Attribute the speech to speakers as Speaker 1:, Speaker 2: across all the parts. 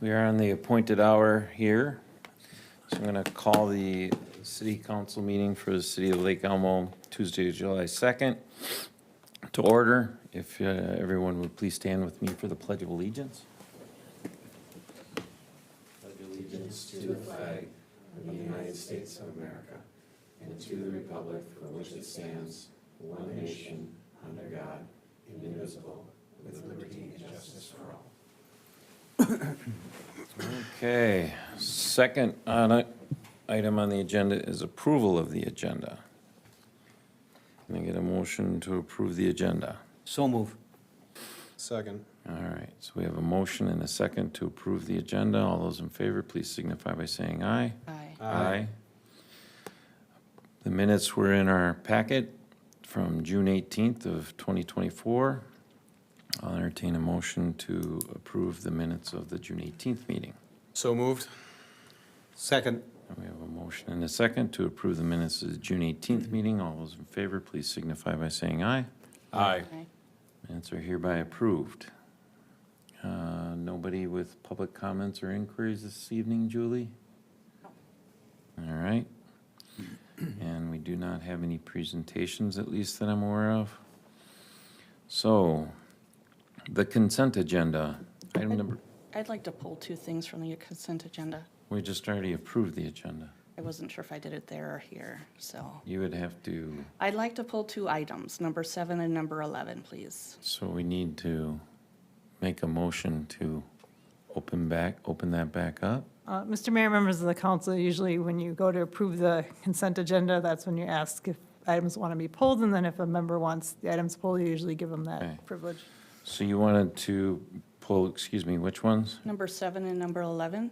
Speaker 1: We are on the appointed hour here. So I'm going to call the city council meeting for the city of Lake Elmo, Tuesday, July 2nd, to order. If everyone would please stand with me for the Pledge of Allegiance. Pledge allegiance to the flag of the United States of America and to the republic for which it stands, one nation, under God, indivisible, with liberty and justice for all. Okay, second item on the agenda is approval of the agenda. Can I get a motion to approve the agenda?
Speaker 2: So move.
Speaker 3: Second.
Speaker 1: All right, so we have a motion and a second to approve the agenda. All those in favor, please signify by saying aye.
Speaker 4: Aye.
Speaker 1: Aye. The minutes were in our packet from June 18th of 2024. I'll entertain a motion to approve the minutes of the June 18th meeting.
Speaker 3: So moved.
Speaker 2: Second.
Speaker 1: And we have a motion and a second to approve the minutes of the June 18th meeting. All those in favor, please signify by saying aye.
Speaker 3: Aye.
Speaker 4: Aye.
Speaker 1: Minutes are hereby approved. Nobody with public comments or inquiries this evening, Julie? All right. And we do not have any presentations, at least that I'm aware of. So, the consent agenda, item number,
Speaker 4: I'd like to pull two things from the consent agenda.
Speaker 1: we just already approved the agenda.
Speaker 4: I wasn't sure if I did it there or here, so.
Speaker 1: You would have to,
Speaker 4: I'd like to pull two items, number 7 and number 11, please.
Speaker 1: so we need to make a motion to open that back up.
Speaker 5: Mr. Mayor, members of the council, usually when you go to approve the consent agenda, that's when you ask if items want to be pulled, and then if a member wants the items pulled, you usually give them
Speaker 1: Okay.
Speaker 5: that privilege.
Speaker 1: So you wanted to pull, excuse me, which ones?
Speaker 4: Number 7 and number 11?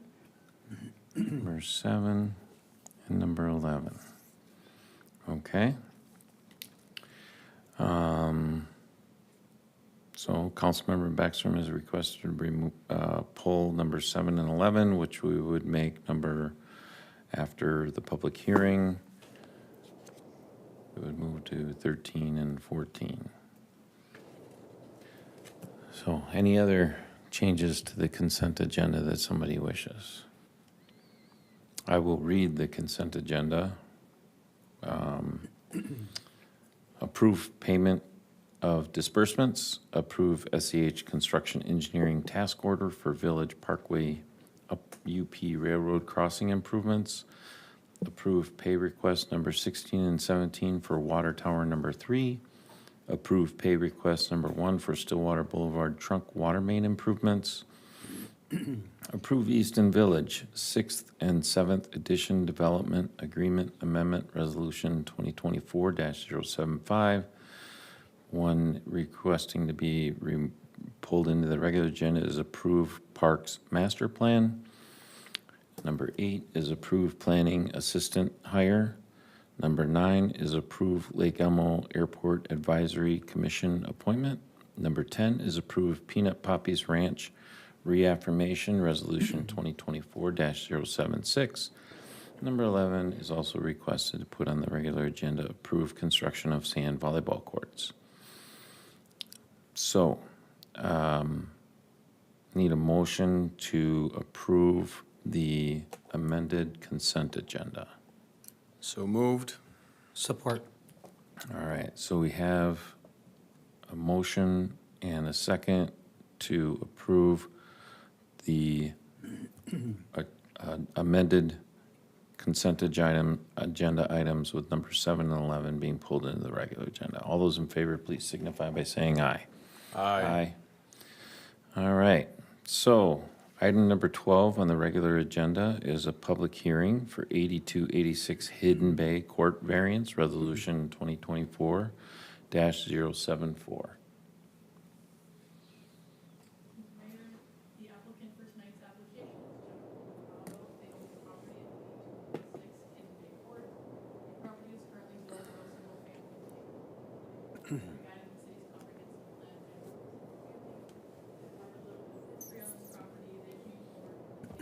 Speaker 1: Number 7 and number 11. Okay. So Councilmember Backstrom has requested to remove, pull number 7 and 11, which we would make number after the public hearing. We would move to 13 and 14. So any other changes to the consent agenda that somebody wishes? I will read the consent agenda. Approve payment of disbursements, approve SEH Construction Engineering Task Order for Village Parkway UP Railroad Crossing Improvements, approve pay request number 16 and 17 for Water Tower number 3, approve pay request number 1 for Stillwater Boulevard Trunk Watermain Improvements, approve Easton Village 6th and 7th Edition Development Agreement Amendment Resolution 2024-075. One requesting to be pulled into the regular agenda is approve Parks Master Plan. Number 8 is approve Planning Assistant Hire. Number 9 is approve Lake Elmo Airport Advisory Commission appointment. Number 10 is approve Peanut Poppies Ranch Reaffirmation Resolution 2024-076. Number 11 is also requested to put on the regular agenda, approve construction of sand volleyball courts. So, need a motion to approve the amended consent agenda.
Speaker 3: So moved.
Speaker 2: Support.
Speaker 1: All right, so we have a motion and a second to approve the amended consent agenda items with number 7 and 11 being pulled into the regular agenda. All those in favor, please signify by saying aye.
Speaker 3: Aye.
Speaker 1: All right, so item number 12 on the regular agenda is a public hearing for 8286 Hidden Bay Court Variance, Resolution 2024-074.
Speaker 6: The applicant for tonight's application is Jennifer They own the property at 8286 Hidden Bay Court. The property is currently zoned for single-family. Guiding the city's comprehensive plan and to cover a little bit of history on this property, they came forward with a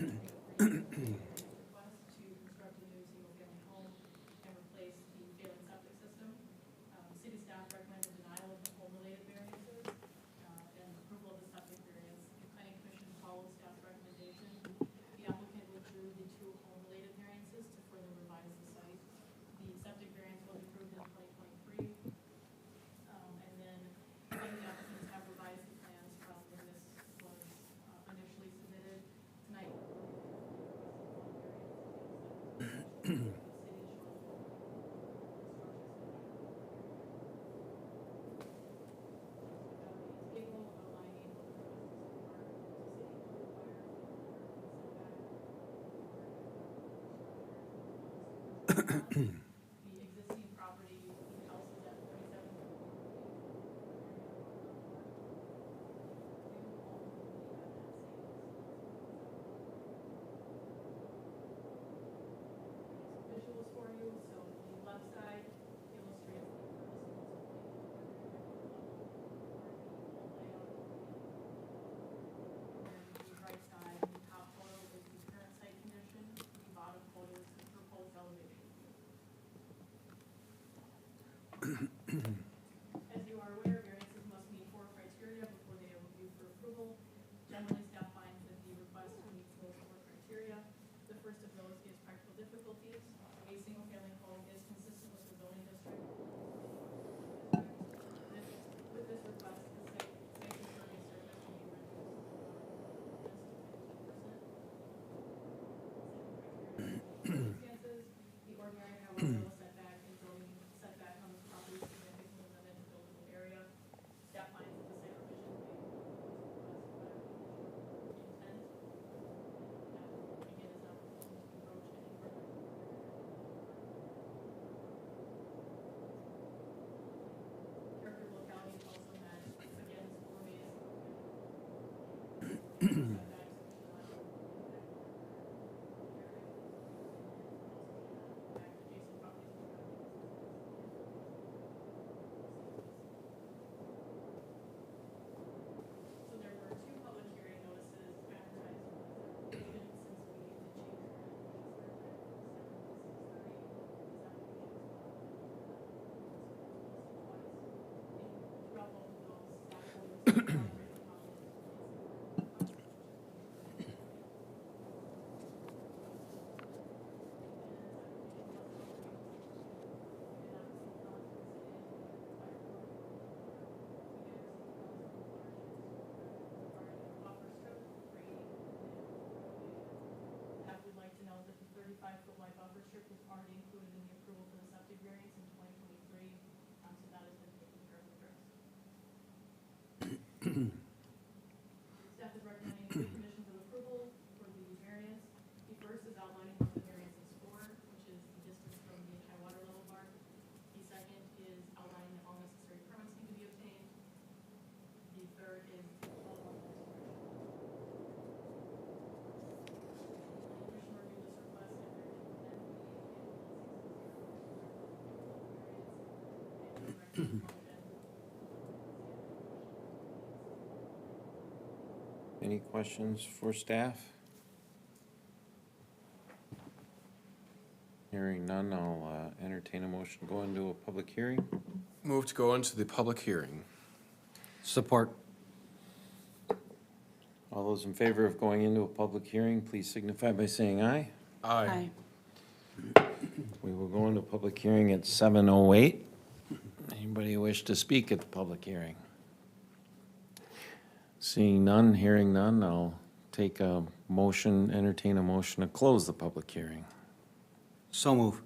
Speaker 6: request to construct a new single-family home and replace the failing septic system. City staff recommended denial of the home-related variance. The existing property, the house is at 47. Visuals for you, so the left side illustrates the the right side, the top photo is the current site condition, the bottom photo is the proposed elevation. As you are aware, variances must meet 4 criteria before they are reviewed for approval. Generally, staff finds that the request meets those 4 criteria. The first of those is practical difficulties. A single-family home is consistent with the zoning district. With this request, the site impervious surface will be reduced to 50%. The ordinary however setback and zoning setback on this property is significantly limited to buildable area. Staff finds that the site revision may intent. Again, is not proposing to approach any further. Character locality is also met, again, is 4 bays. Setbacks which do not impact adjacent properties. So there were 2 public hearing notices advertised since we did change throughout both of those, staff will I would like to note that the 35-foot wide buffer strip was already included in the approval for the septic variance in 2023, so that has been taken care of and addressed. Staff is recommending 2 conditions of approval for the variance. The first is outlining what the variance is for, which is the distance from the high water level mark. The second is outlining that all necessary permits need to be obtained. The third is Commission review this request
Speaker 1: Any questions for staff? Hearing none, I'll entertain a motion to go into a public hearing.
Speaker 3: Move to go into the public hearing.
Speaker 2: Support.
Speaker 1: All those in favor of going into a public hearing, please signify by saying aye.
Speaker 3: Aye.
Speaker 1: We will go into public hearing at 7:08. Anybody wish to speak at the public hearing? Seeing none, hearing none, I'll take a motion, entertain a motion to close the public hearing.
Speaker 2: So move.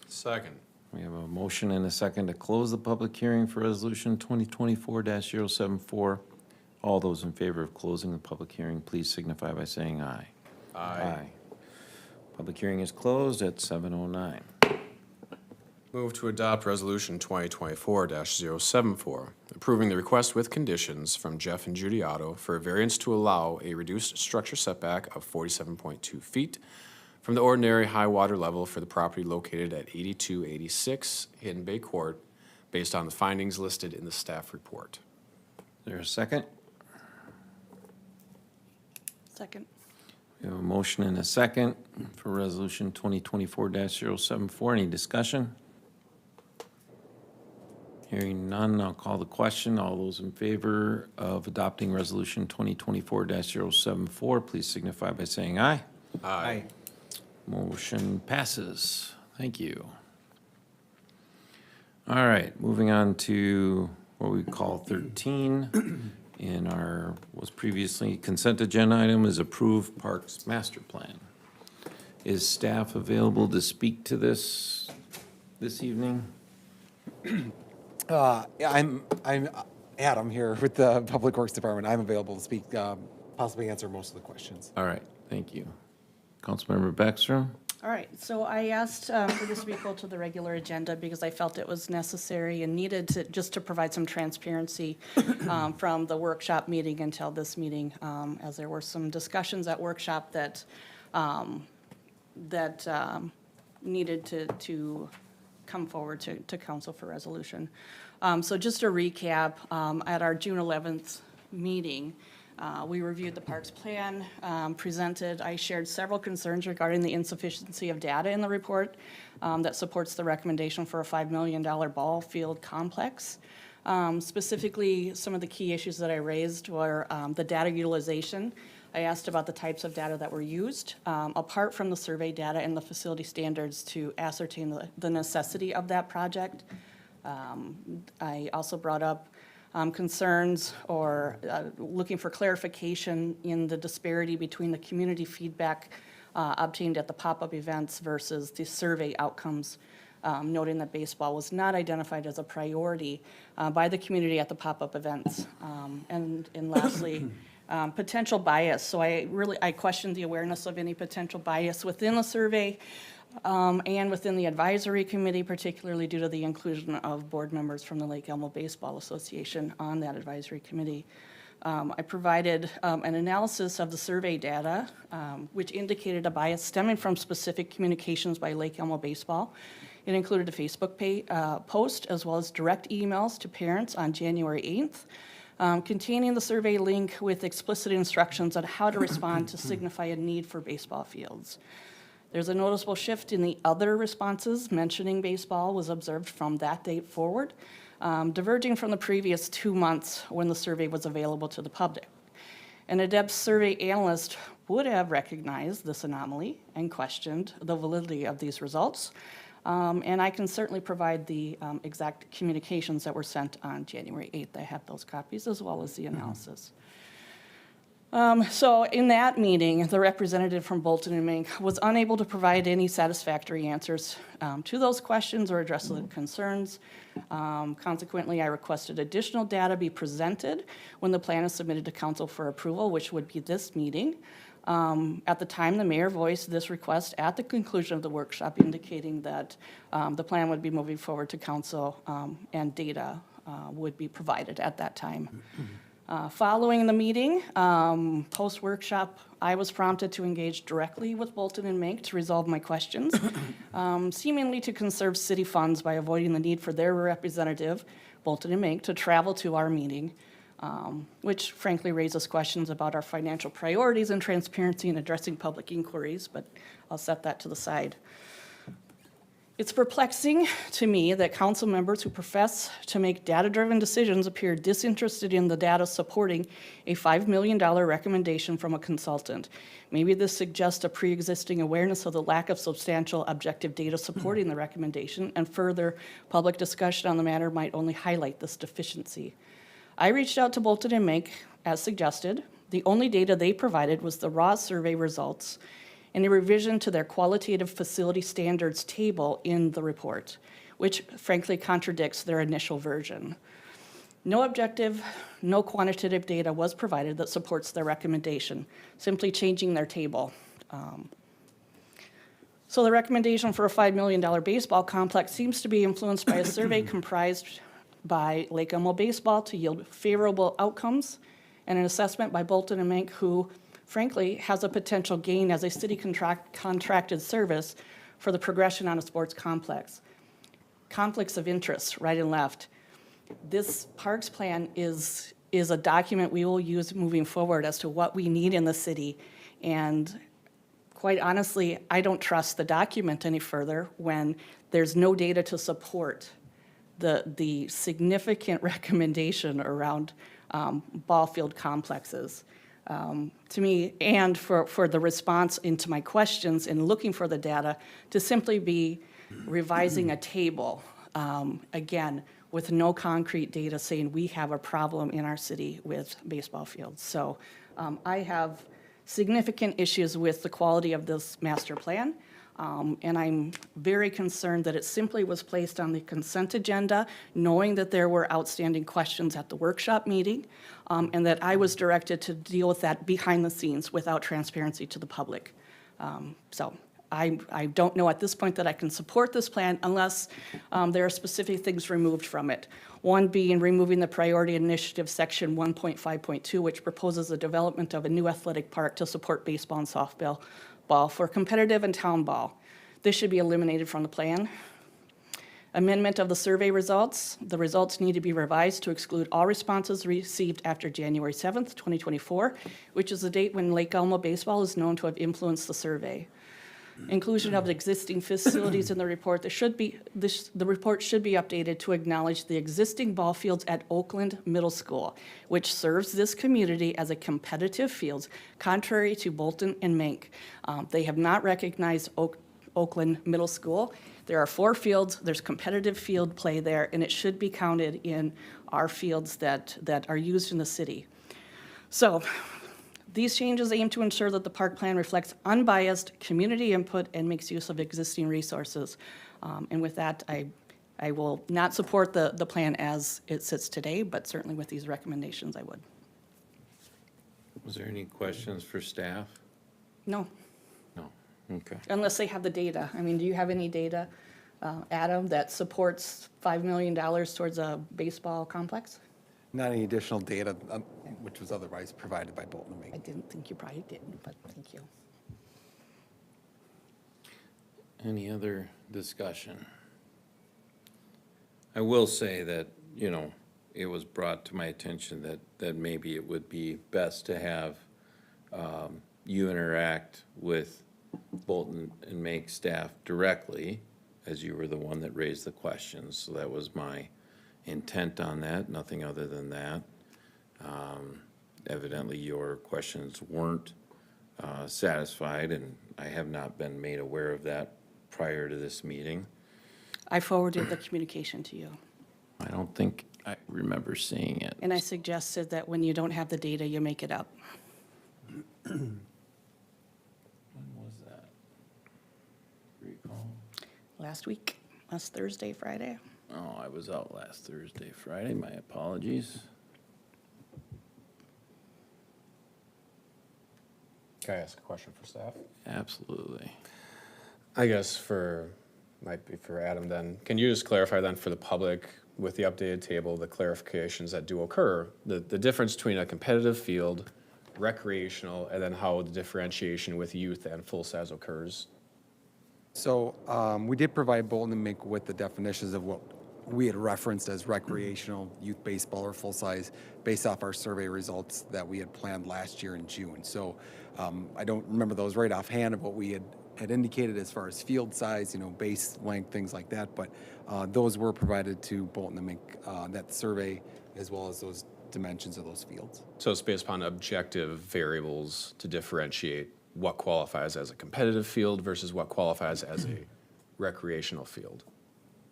Speaker 3: Second.
Speaker 1: We have a motion and a second to close the public hearing for Resolution 2024-074. All those in favor of closing the public hearing, please signify by saying aye.
Speaker 3: Aye.
Speaker 1: Public hearing is closed at 7:09.
Speaker 3: Move to adopt Resolution 2024-074, approving the request with conditions from Jeff and Judy Otto for a variance to allow a reduced structure setback of 47.2 feet from the ordinary high water level for the property located at 8286 Hidden Bay Court, based on the findings listed in the staff report.
Speaker 1: Is there a second?
Speaker 4: Second.
Speaker 1: We have a motion and a second for Resolution 2024-074. Any discussion? Hearing none, I'll call the question. All those in favor of adopting Resolution 2024-074, please signify by saying aye.
Speaker 2: Aye.
Speaker 1: Motion passes. Thank you. All right, moving on to what we call 13 in our, was previously consent agenda item is approved Parks Master Plan. Is staff available to speak to this evening?
Speaker 7: Yeah, I'm Adam here with the Public Works Department. I'm available to speak, possibly answer most of the questions.
Speaker 1: All right, thank you. Councilmember Beckstrom?
Speaker 4: All right, so I asked for this to be pulled to the regular agenda because I felt it was necessary and needed to, just to provide some transparency from the workshop meeting until this meeting, as there were some discussions at workshop that, needed to come forward to council for resolution. So just to recap, at our June 11th meeting, we reviewed the parks plan, presented, I shared several concerns regarding the insufficiency of data in the report that supports the recommendation for a $5 million ball field complex. Specifically, some of the key issues that I raised were the data utilization. I asked about the types of data that were used, apart from the survey data and the facility standards to ascertain the necessity of that project. I also brought up concerns or looking for clarification in the disparity between the community feedback obtained at the pop-up events versus the survey outcomes, noting that baseball was not identified as a priority by the community at the pop-up events. And lastly, potential bias. So I questioned the awareness of any potential bias within the survey and within the advisory committee, particularly due to the inclusion of board members from the Lake Elmo Baseball Association on that advisory committee. I provided an analysis of the survey data, which indicated a bias stemming from specific communications by Lake Elmo Baseball. It included a Facebook post as well as direct emails to parents on January 8th, containing the survey link with explicit instructions on how to respond to signify a need for baseball fields. There's a noticeable shift in the other responses mentioning baseball was observed from that date forward, diverging from the previous 2 months when the survey was available to the public. An adept survey analyst would have recognized this anomaly and questioned the validity of these results. And I can certainly provide the exact communications that were sent on January 8th. I have those copies as well as the analysis. So in that meeting, the representative from Bolton and Mink was unable to provide any satisfactory answers to those questions or address the concerns. Consequently, I requested additional data be presented when the plan is submitted to council for approval, which would be this meeting. At the time, the mayor voiced this request at the conclusion of the workshop, indicating that the plan would be moving forward to council and data would be provided at that time. Following the meeting, post-workshop, I was prompted to engage directly with Bolton and Mink to resolve my questions, seemingly to conserve city funds by avoiding the need for their representative, Bolton and Mink, to travel to our meeting, which frankly raises questions about our financial priorities and transparency in addressing public inquiries, but I'll set that to the side. It's perplexing to me that council members who profess to make data-driven decisions appear disinterested in the data supporting a $5 million recommendation from a consultant. Maybe this suggests a pre-existing awareness of the lack of substantial objective data supporting the recommendation, and further public discussion on the matter might only highlight this deficiency. I reached out to Bolton and Mink as suggested. The only data they provided was the raw survey results and a revision to their qualitative facility standards table in the report, which frankly contradicts their initial version. No objective, no quantitative data was provided that supports their recommendation, simply changing their table. So the recommendation for a $5 million baseball complex seems to be influenced by a survey comprised by Lake Elmo Baseball to yield favorable outcomes, and an assessment by Bolton and Mink, who frankly has a potential gain as a city contracted service for the progression on a sports complex. Conflicts of interest, right and left. This parks plan is a document we will use moving forward as to what we need in the city. And quite honestly, I don't trust the document any further when there's no data to support the significant recommendation around ball field complexes. To me, and for the response into my questions and looking for the data, to simply be revising a table, again, with no concrete data saying we have a problem in our city with baseball fields. So I have significant issues with the quality of this master plan. And I'm very concerned that it simply was placed on the consent agenda, knowing that there were outstanding questions at the workshop meeting, and that I was directed to deal with that behind the scenes without transparency to the public. So I don't know at this point that I can support this plan unless there are specific things removed from it. One being removing the priority initiative section 1.5.2, which proposes the development of a new athletic park to support baseball and softball for competitive and town ball. This should be eliminated from the plan. Amendment of the survey results. The results need to be revised to exclude all responses received after January 7th, 2024, which is the date when Lake Elmo baseball is known to have influenced the survey. Inclusion of existing facilities in the report. The report should be updated to acknowledge the existing ball fields at Oakland Middle School, which serves this community as a competitive fields, contrary to Bolton and Mink. They have not recognized Oakland Middle School. There are 4 fields, there's competitive field play there, and it should be counted in our fields that are used in the city. So, these changes aim to ensure that the park plan reflects unbiased community input and makes use of existing resources. And with that, I will not support the plan as it sits today, but certainly with these recommendations, I would.
Speaker 1: Was there any questions for staff?
Speaker 4: No,
Speaker 1: No. Okay.
Speaker 4: unless they have the data. I mean, do you have any data, Adam, that supports $5 million towards a baseball complex?
Speaker 7: Not any additional data, which was otherwise provided by Bolton and
Speaker 4: I
Speaker 7: Mink.
Speaker 4: didn't think you probably didn't, but thank you.
Speaker 1: Any other discussion? I will say that, you know, it was brought to my attention that maybe it would be best to have you interact with Bolton and Mink staff directly, as you were the one that raised the questions. So that was my intent on that, nothing other than that. Evidently, your questions weren't satisfied, and I have not been made aware of that prior to this meeting.
Speaker 4: I forwarded the communication to you,
Speaker 1: I don't think I remember seeing it.
Speaker 4: and I suggested that when you don't have the data, you make it up.
Speaker 1: When was that? Recall?
Speaker 4: Last week, last Thursday, Friday.
Speaker 1: Oh, I was out last Thursday, Friday, my apologies.
Speaker 3: Can I ask a question for staff?
Speaker 1: Absolutely.
Speaker 3: I guess might be for Adam then. Can you just clarify then for the public with the updated table, the clarifications that do occur, the difference between a competitive field, recreational, and then how the differentiation with youth and full-size occurs?
Speaker 7: So we did provide Bolton and Mink with the definitions of what we had referenced as recreational youth baseball or full-size based off our survey results that we had planned last year in June. So I don't remember those right offhand of what we had indicated as far as field size, base length, things like that. But those were provided to Bolton and Mink, that survey, as well as those dimensions of those fields.
Speaker 3: So it's based upon objective variables to differentiate what qualifies as a competitive field versus what qualifies as a recreational field.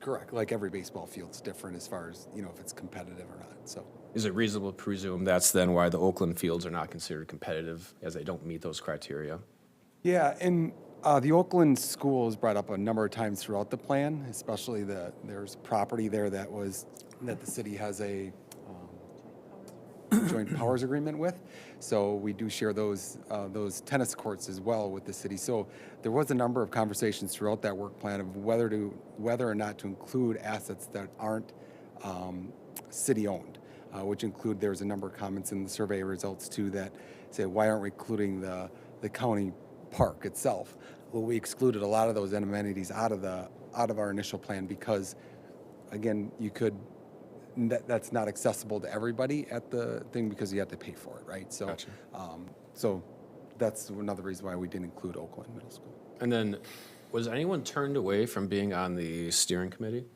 Speaker 7: Correct. Like every baseball field's different as far as, if it's competitive or not. So
Speaker 3: Is it reasonable to presume that's then why the Oakland fields are not considered competitive, as they don't meet those criteria?
Speaker 7: yeah, and the Oakland school is brought up a number of times throughout the plan, especially there's property there that the city has a joint powers agreement with. So we do share those tennis courts as well with the city. So there was a number of conversations throughout that work plan of whether or not to include assets that aren't city-owned, which include, there's a number of comments in the survey results too that say, why aren't we including the county park itself? Well, we excluded a lot of those amenities out of our initial plan because, again, that's not accessible to everybody at the thing because you have to pay for it, right? So,
Speaker 3: Gotcha.
Speaker 7: So that's another reason why we didn't include Oakland Middle School.
Speaker 3: And then, was anyone turned away from being on the steering committee?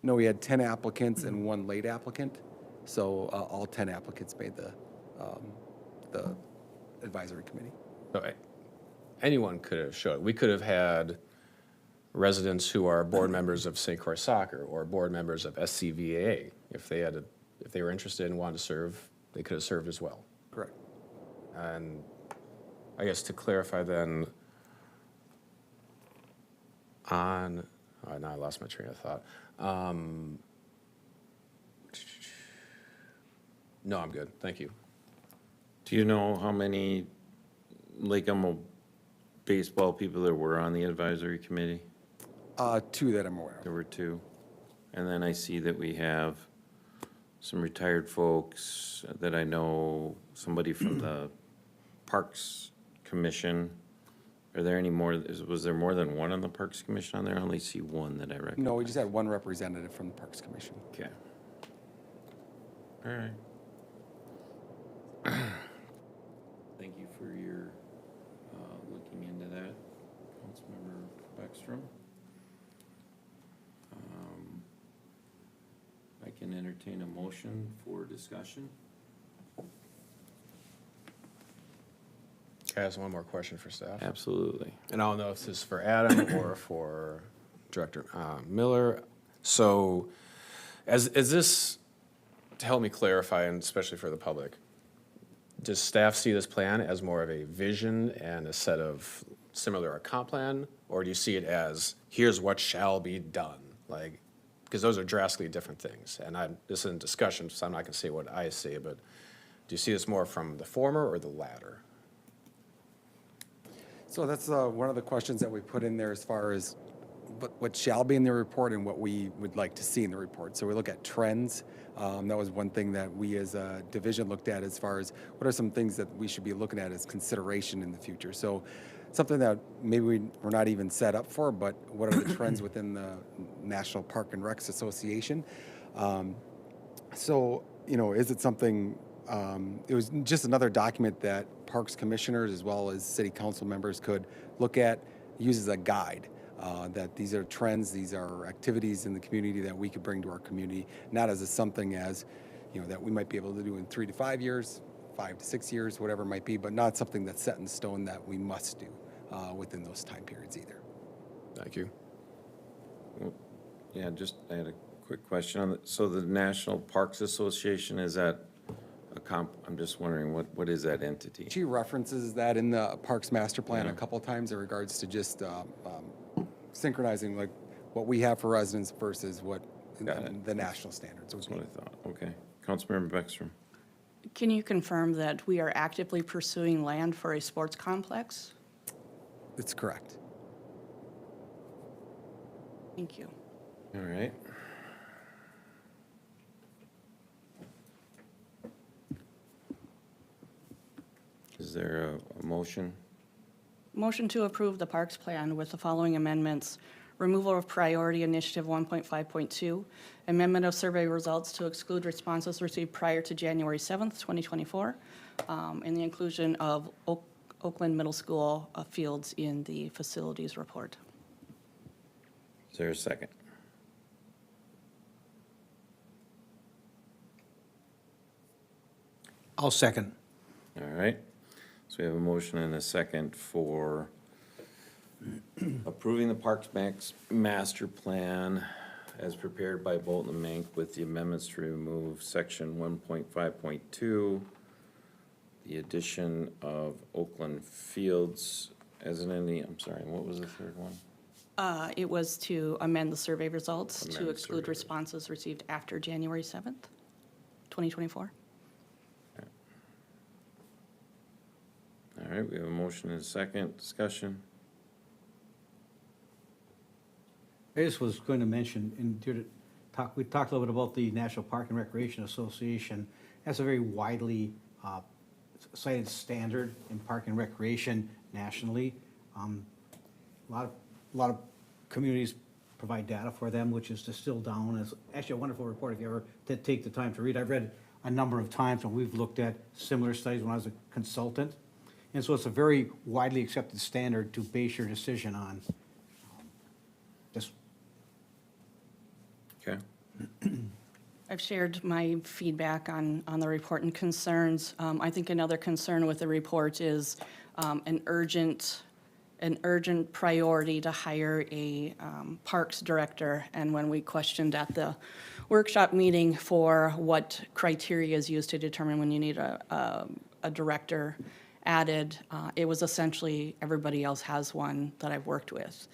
Speaker 7: No, we had 10 applicants and 1 late applicant, so all 10 applicants made the advisory committee.
Speaker 3: So anyone could have showed. We could have had residents who are board members of St. Croix Soccer or board members of SCVAA. If they were interested and wanted to serve, they could have served as well.
Speaker 7: Correct.
Speaker 3: And I guess to clarify then, now I lost my train of thought. No, I'm good. Thank you.
Speaker 1: Do you know how many Lake Elmo baseball people that were on the advisory committee?
Speaker 7: Two that I'm aware of.
Speaker 1: There were two. And then I see that we have some retired folks that I know, somebody from the Parks Commission. Are there any more, was there more than one on the Parks Commission on there? I only see one that I recognize.
Speaker 7: No, we just had one representative from the Parks Commission.
Speaker 1: Okay. All right. Thank you for your looking into that, Councilmember Beckstrom. I can entertain a motion for discussion.
Speaker 3: Can I ask one more question for staff?
Speaker 1: Absolutely.
Speaker 3: And I don't know if this is for Adam or for Director Miller. So as this, to help me clarify, and especially for the public, does staff see this plan as more of a vision and a set of similar to a comp plan? Or do you see it as, here's what shall be done? Like, because those are drastically different things. And this isn't discussion, so I'm not going to say what I see, but do you see this more from the former or the latter?
Speaker 7: So that's one of the questions that we put in there as far as what shall be in the report and what we would like to see in the report. So we look at trends. That was one thing that we as a division looked at as far as what are some things that we should be looking at as consideration in the future. So something that maybe we're not even set up for, but what are the trends within the National Park and Recs Association? So, you know, is it something, it was just another document that parks commissioners as well as city council members could look at, use as a guide. That these are trends, these are activities in the community that we could bring to our community, not as something as, you know, that we might be able to do in 3 to 5 years, 5 to 6 years, whatever it might be, but not something that's set in stone that we must do within those time periods either.
Speaker 3: Thank you.
Speaker 1: Yeah, I had a quick question on it. So the National Parks Association, is that a comp? I'm just wondering, what is that entity?
Speaker 7: She references that in the Parks Master Plan a couple of times in regards to just synchronizing like what we have for residents versus what the national standards would
Speaker 1: That's
Speaker 7: be.
Speaker 1: what I thought. Okay. Councilmember Beckstrom.
Speaker 4: Can you confirm that we are actively pursuing land for a sports complex?
Speaker 7: It's correct.
Speaker 4: Thank you.
Speaker 1: All right. Is there a motion?
Speaker 4: Motion to approve the Parks Plan with the following amendments. Removal of Priority Initiative 1.5.2, amendment of survey results to exclude responses received prior to January 7th, 2024, and the inclusion of Oakland Middle School fields in the facilities report.
Speaker 1: Is there a second?
Speaker 2: I'll second.
Speaker 1: All right. So we have a motion and a second for approving the Parks Master Plan as prepared by Bolton and Mank with the amendments to remove section 1.5.2, the addition of Oakland Fields as an entity. I'm sorry, what was the third one?
Speaker 4: It was to amend the survey results
Speaker 1: Amend
Speaker 4: to
Speaker 1: the
Speaker 4: exclude
Speaker 1: survey.
Speaker 4: responses received after January 7th, 2024.
Speaker 1: All right, we have a motion and a second. Discussion.
Speaker 2: I just was going to mention, we talked a little bit about the National Park and Recreation Association. That's a very widely cited standard in park and recreation nationally. A lot of communities provide data for them, which is distilled down as actually a wonderful report if you ever take the time to read. I've read a number of times when we've looked at similar studies when I was a consultant. And so it's a very widely accepted standard to base your decision on. Just
Speaker 1: Okay.
Speaker 4: I've shared my feedback on the report and concerns. I think another concern with the report is an urgent priority to hire a parks director. And when we questioned at the workshop meeting for what criteria is used to determine when you need a director added, it was essentially everybody else has one that I've worked with.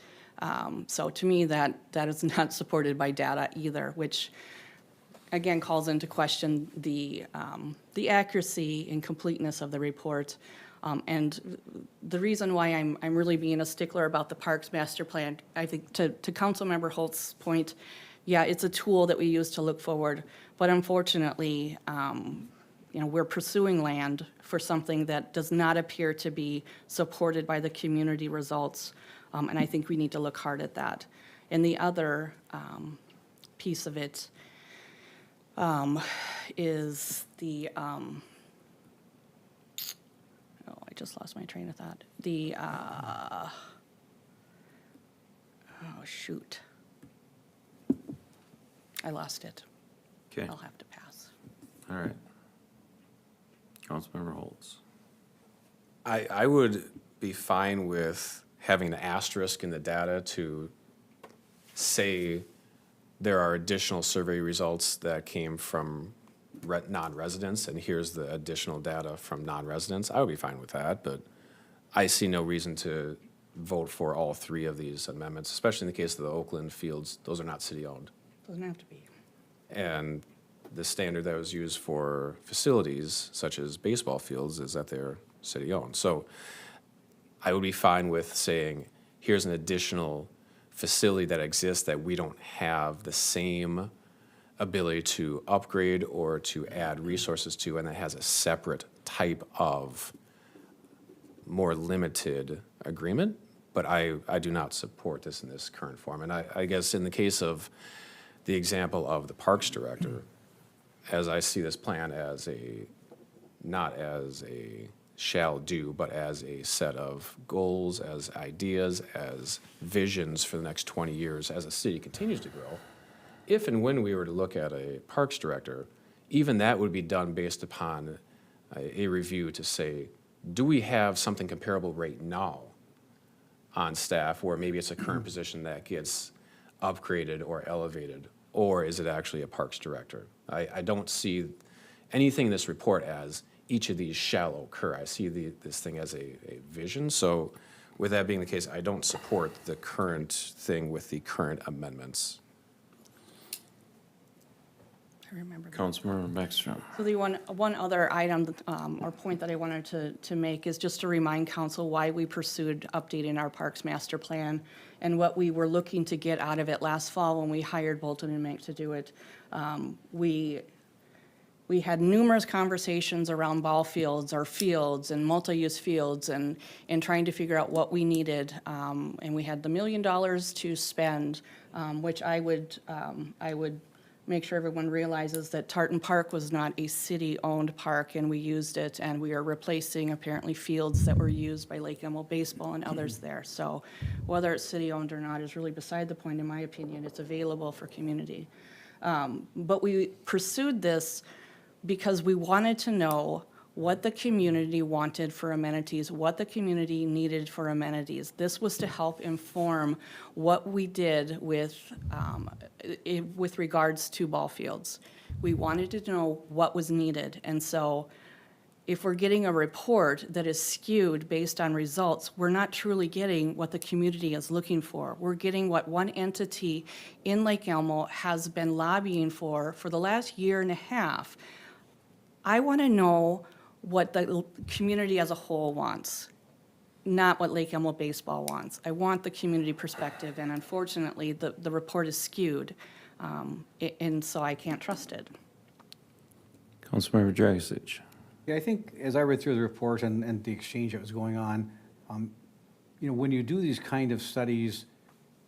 Speaker 4: So to me, that is not supported by data either, which again calls into question the accuracy and completeness of the report. And the reason why I'm really being a stickler about the Parks Master Plan, I think to Councilmember Holt's point, yeah, it's a tool that we use to look forward, but unfortunately, we're pursuing land for something that does not appear to be supported by the community results, and I think we need to look hard at that. And the other piece of it is the, oh, I just lost my train of thought. The, oh, shoot. I lost it.
Speaker 1: Okay,
Speaker 4: I'll have to pass.
Speaker 1: all right. Councilmember Holtz.
Speaker 3: I would be fine with having the asterisk in the data to say there are additional survey results that came from non-residents, and here's the additional data from non-residents. I would be fine with that, but I see no reason to vote for all three of these amendments, especially in the case of the Oakland fields. Those are not city-owned.
Speaker 4: Doesn't have to be.
Speaker 3: And the standard that was used for facilities, such as baseball fields, is that they're city-owned. So I would be fine with saying, here's an additional facility that exists that we don't have the same ability to upgrade or to add resources to, and that has a separate type of more limited agreement. But I do not support this in this current form. And I guess in the case of the example of the Parks Director, as I see this plan as not as a shall do, but as a set of goals, as ideas, as visions for the next 20 years as a city continues to grow. If and when we were to look at a Parks Director, even that would be done based upon a review to say, do we have something comparable right now on staff, or maybe it's a current position that gets upgraded or elevated, or is it actually a Parks Director? I don't see anything in this report as each of these shall occur. I see this thing as a vision. So with that being the case, I don't support the current thing with the current amendments.
Speaker 4: I remember that.
Speaker 1: Councilmember Beckstrom.
Speaker 4: So the one other item or point that I wanted to make is just to remind council why we pursued updating our Parks Master Plan and what we were looking to get out of it last fall when we hired Bolton and Mank to do it. We had numerous conversations around ball fields or fields and multi-use fields and trying to figure out what we needed. And we had the $1 million to spend, which I would make sure everyone realizes that Tartan Park was not a city-owned park, and we used it, and we are replacing apparently fields that were used by Lake Elmo Baseball and others there. So whether it's city-owned or not is really beside the point, in my opinion. It's available for community. But we pursued this because we wanted to know what the community wanted for amenities, what the community needed for amenities. This was to help inform what we did with regards to ball fields. We wanted to know what was needed, and so if we're getting a report that is skewed based on results, we're not truly getting what the community is looking for. We're getting what one entity in Lake Elmo has been lobbying for the last year and a half. I want to know what the community as a whole wants, not what Lake Elmo Baseball wants. I want the community perspective, and unfortunately, the report is skewed, and so I can't trust it.
Speaker 1: Councilmember Dragisich.
Speaker 2: Yeah, I think as I read through the report and the exchange that was going on, when you do these kind of studies,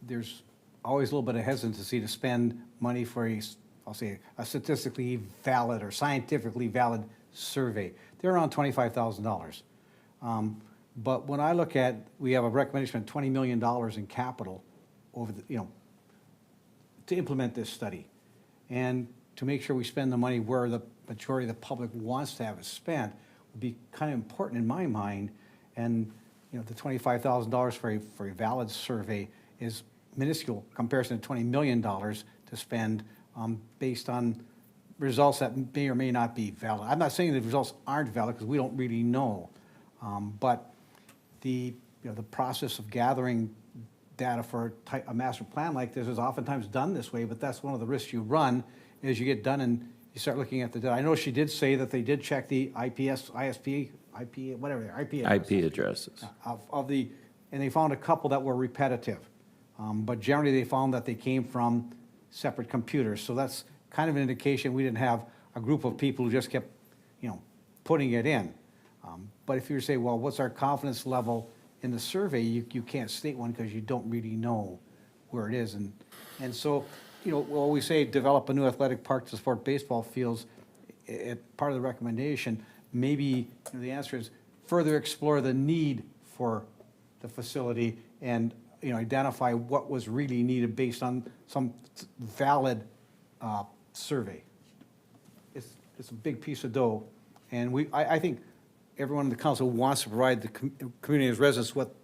Speaker 2: there's always a little bit of hesitancy to spend money for I'll say a statistically valid or scientifically valid survey. They're around $25,000. But when I look at, we have a recommendation of $20 million in capital over the, to implement this study. And to make sure we spend the money where the majority of the public wants to have it spent would be kind of important in my mind. And, the $25,000 for a valid survey is minuscule comparison to $20 million to spend based on results that may or may not be valid. I'm not saying the results aren't valid because we don't really know. But the process of gathering data for a master plan like this is oftentimes done this way, but that's one of the risks you run as you get done and you start looking at the data. I know she did say that they did check the ISP IP, whatever, they're, IP
Speaker 1: IP addresses.
Speaker 2: of the, and they found a couple that were repetitive. But generally, they found that they came from separate computers. So that's kind of an indication we didn't have a group of people who just kept, putting it in. But if you were to say, well, what's our confidence level in the survey, you can't state one because you don't really know where it is. And so, well, we say develop a new athletic park to support baseball fields. Part of the recommendation, maybe the answer is further explore the need for the facility and, identify what was really needed based on some valid survey. It's a big piece of dough, and I think everyone in the council wants to provide the community as residents what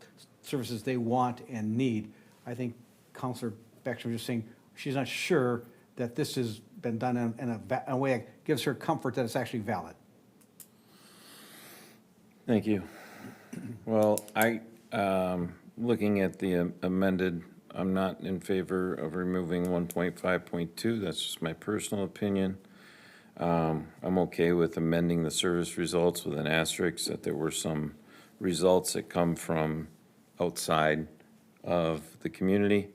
Speaker 2: services they want and need. I think Councilor Beckstrom was just saying she's not sure that this has been done in a way that gives her comfort that it's actually valid.
Speaker 1: Thank you. Well, looking at the amended, I'm not in favor of removing 1.5.2. That's just my personal opinion. I'm okay with amending the service results with an asterisk that there were some results that come from outside of the community.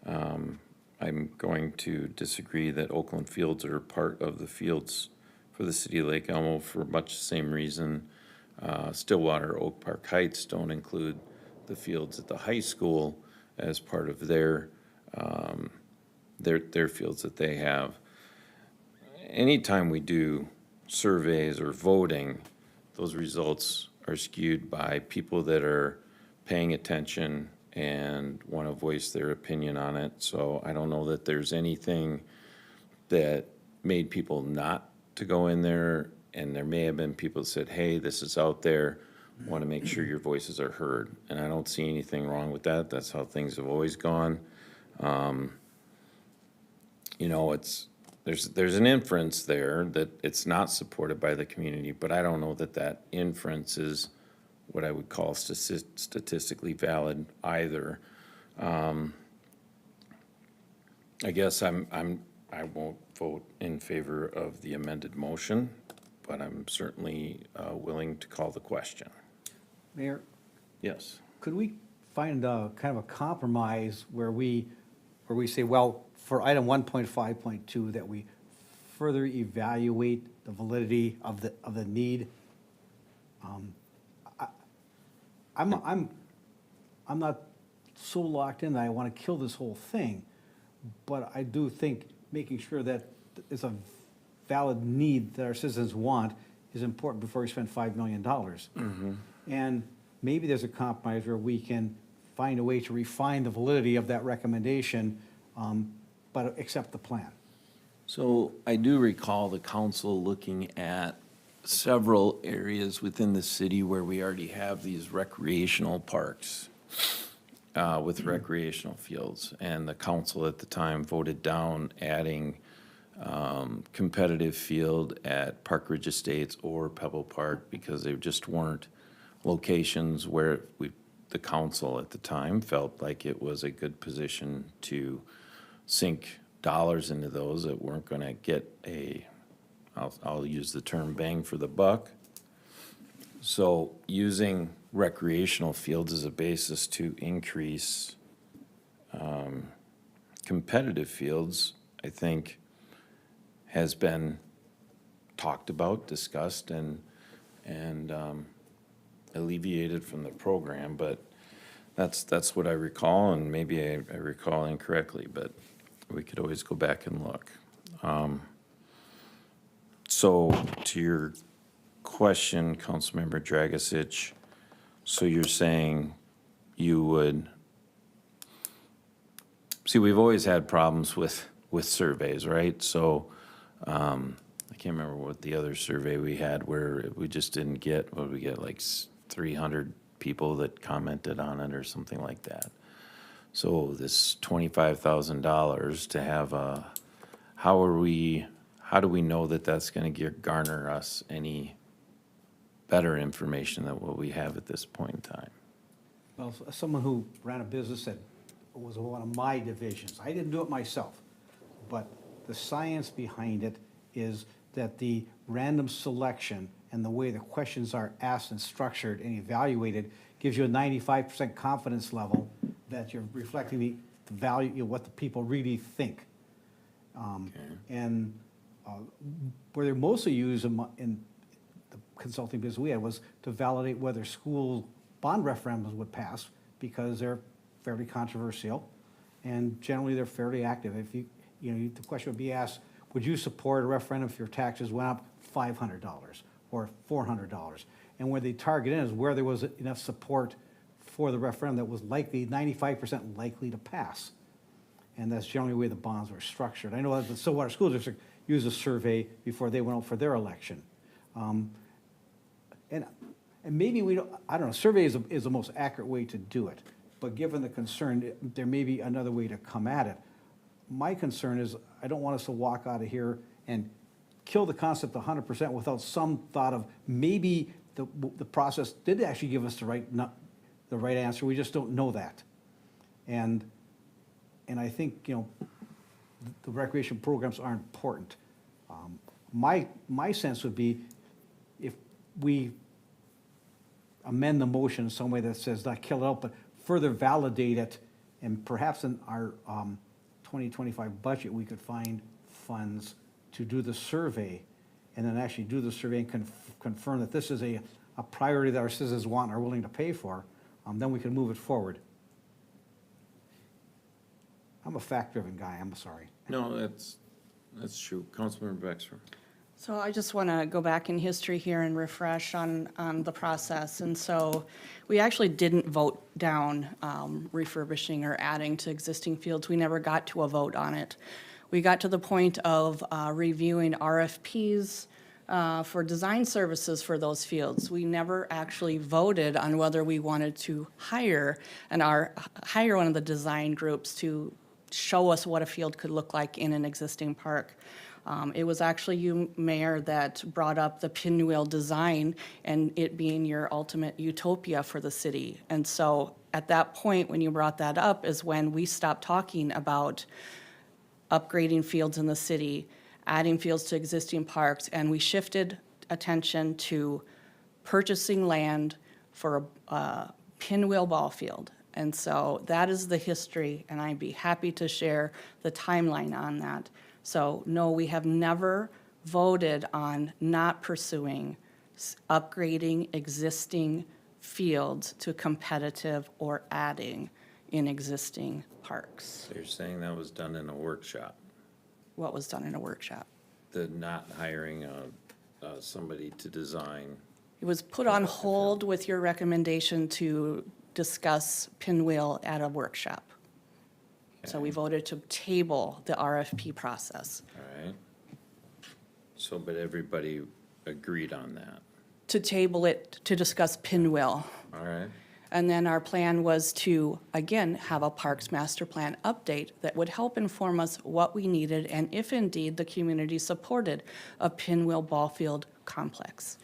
Speaker 1: I'm going to disagree that Oakland Fields are part of the fields for the city of Lake Elmo for much the same reason. Stillwater, Oak Park Heights don't include the fields at the high school as part of their fields that they have. Anytime we do surveys or voting, those results are skewed by people that are paying attention and want to voice their opinion on it. So I don't know that there's anything that made people not to go in there, and there may have been people that said, hey, this is out there, want to make sure your voices are heard. And I don't see anything wrong with that. That's how things have always gone. There's an inference there that it's not supported by the community, but I don't know that that inference is what I would call statistically valid either. I guess I won't vote in favor of the amended motion, but I'm certainly willing to call the question.
Speaker 2: Mayor,
Speaker 1: Yes.
Speaker 2: could we find kind of a compromise where we say, well, for item 1.5.2, that we further evaluate the validity of the need? I'm not so locked in that I want to kill this whole thing, but I do think making sure that it's a valid need that our citizens want is important before we spend $5 million. And maybe there's a compromise where we can find a way to refine the validity of that recommendation, but accept the plan.
Speaker 1: So I do recall the council looking at several areas within the city where we already have these recreational parks with recreational fields. And the council at the time voted down adding competitive field at Park Ridge Estates or Pebble Park because they just weren't locations where the council at the time felt like it was a good position to sink dollars into those that weren't going to get I'll use the term bang for the buck. So using recreational fields as a basis to increase competitive fields, I think, has been talked about, discussed, and alleviated from the program. But that's what I recall, and maybe I recall incorrectly, but we could always go back and look. So to your question, Councilmember Dragisich, so you're saying you would, see, we've always had problems with surveys, right? So I can't remember what the other survey we had where we just didn't get, what did we get, like 300 people that commented on it or something like that. So this $25,000 to have how do we know that that's going to garner us any better information than what we have at this point in time?
Speaker 2: Well, as someone who ran a business that was one of my divisions, I didn't do it myself, but the science behind it is that the random selection and the way the questions are asked and structured and evaluated gives you a 95% confidence level that you're reflecting the value, you know, what the people really think. And where they're mostly used in the consulting business we had was to validate whether school bond referendums would pass, because they're fairly controversial, and generally they're fairly active. If you know, the question would be asked, would you support a referendum if your taxes went up $500 or $400? And where they target in is where there was enough support for the referendum that was likely, 95% likely to pass. And that's generally the way the bonds were structured. I know that the Stillwater School District used a survey before they went out for their election. And maybe we don't, I don't know, survey is the most accurate way to do it. But given the concern, there may be another way to come at it. My concern is I don't want us to walk out of here and kill the concept 100% without some thought of maybe the process did actually give us the right answer. We just don't know that. And I think, you know, the recreation programs are important. My sense would be if we amend the motion in some way that says not kill it out, but further validate it, and perhaps in our 2025 budget, we could find funds to do the survey, and then actually do the survey and confirm that this is a priority that our citizens want and are willing to pay for, then we can move it forward. I'm a fact-driven guy, I'm sorry.
Speaker 1: No, that's true. Councilmember Baxter.
Speaker 4: So I just want to go back in history here and refresh on the process. And so we actually didn't vote down refurbishing or adding to existing fields. We never got to a vote on it. We got to the point of reviewing RFPs for design services for those fields. We never actually voted on whether we wanted to hire one of the design groups to show us what a field could look like in an existing park. It was actually you, Mayor, that brought up the pinwheel design and it being your ultimate utopia for the city. And so at that point, when you brought that up, is when we stopped talking about upgrading fields in the city, adding fields to existing parks, and we shifted attention to purchasing land for a pinwheel ball field. And so that is the history, and I'd be happy to share the timeline on that. So no, we have never voted on not pursuing upgrading existing fields to competitive or adding in existing parks.
Speaker 1: So you're saying that was done in a workshop?
Speaker 4: What was done in a workshop?
Speaker 1: The not hiring somebody to design?
Speaker 4: It was put on hold with your recommendation to discuss pinwheel at a workshop. So we voted to table the RFP process.
Speaker 1: All right. So, but everybody agreed on that?
Speaker 4: To table it to discuss pinwheel.
Speaker 1: All right.
Speaker 4: And then our plan was to, again, have a Parks Master Plan update that would help inform us what we needed and if indeed the community supported a pinwheel ball field complex.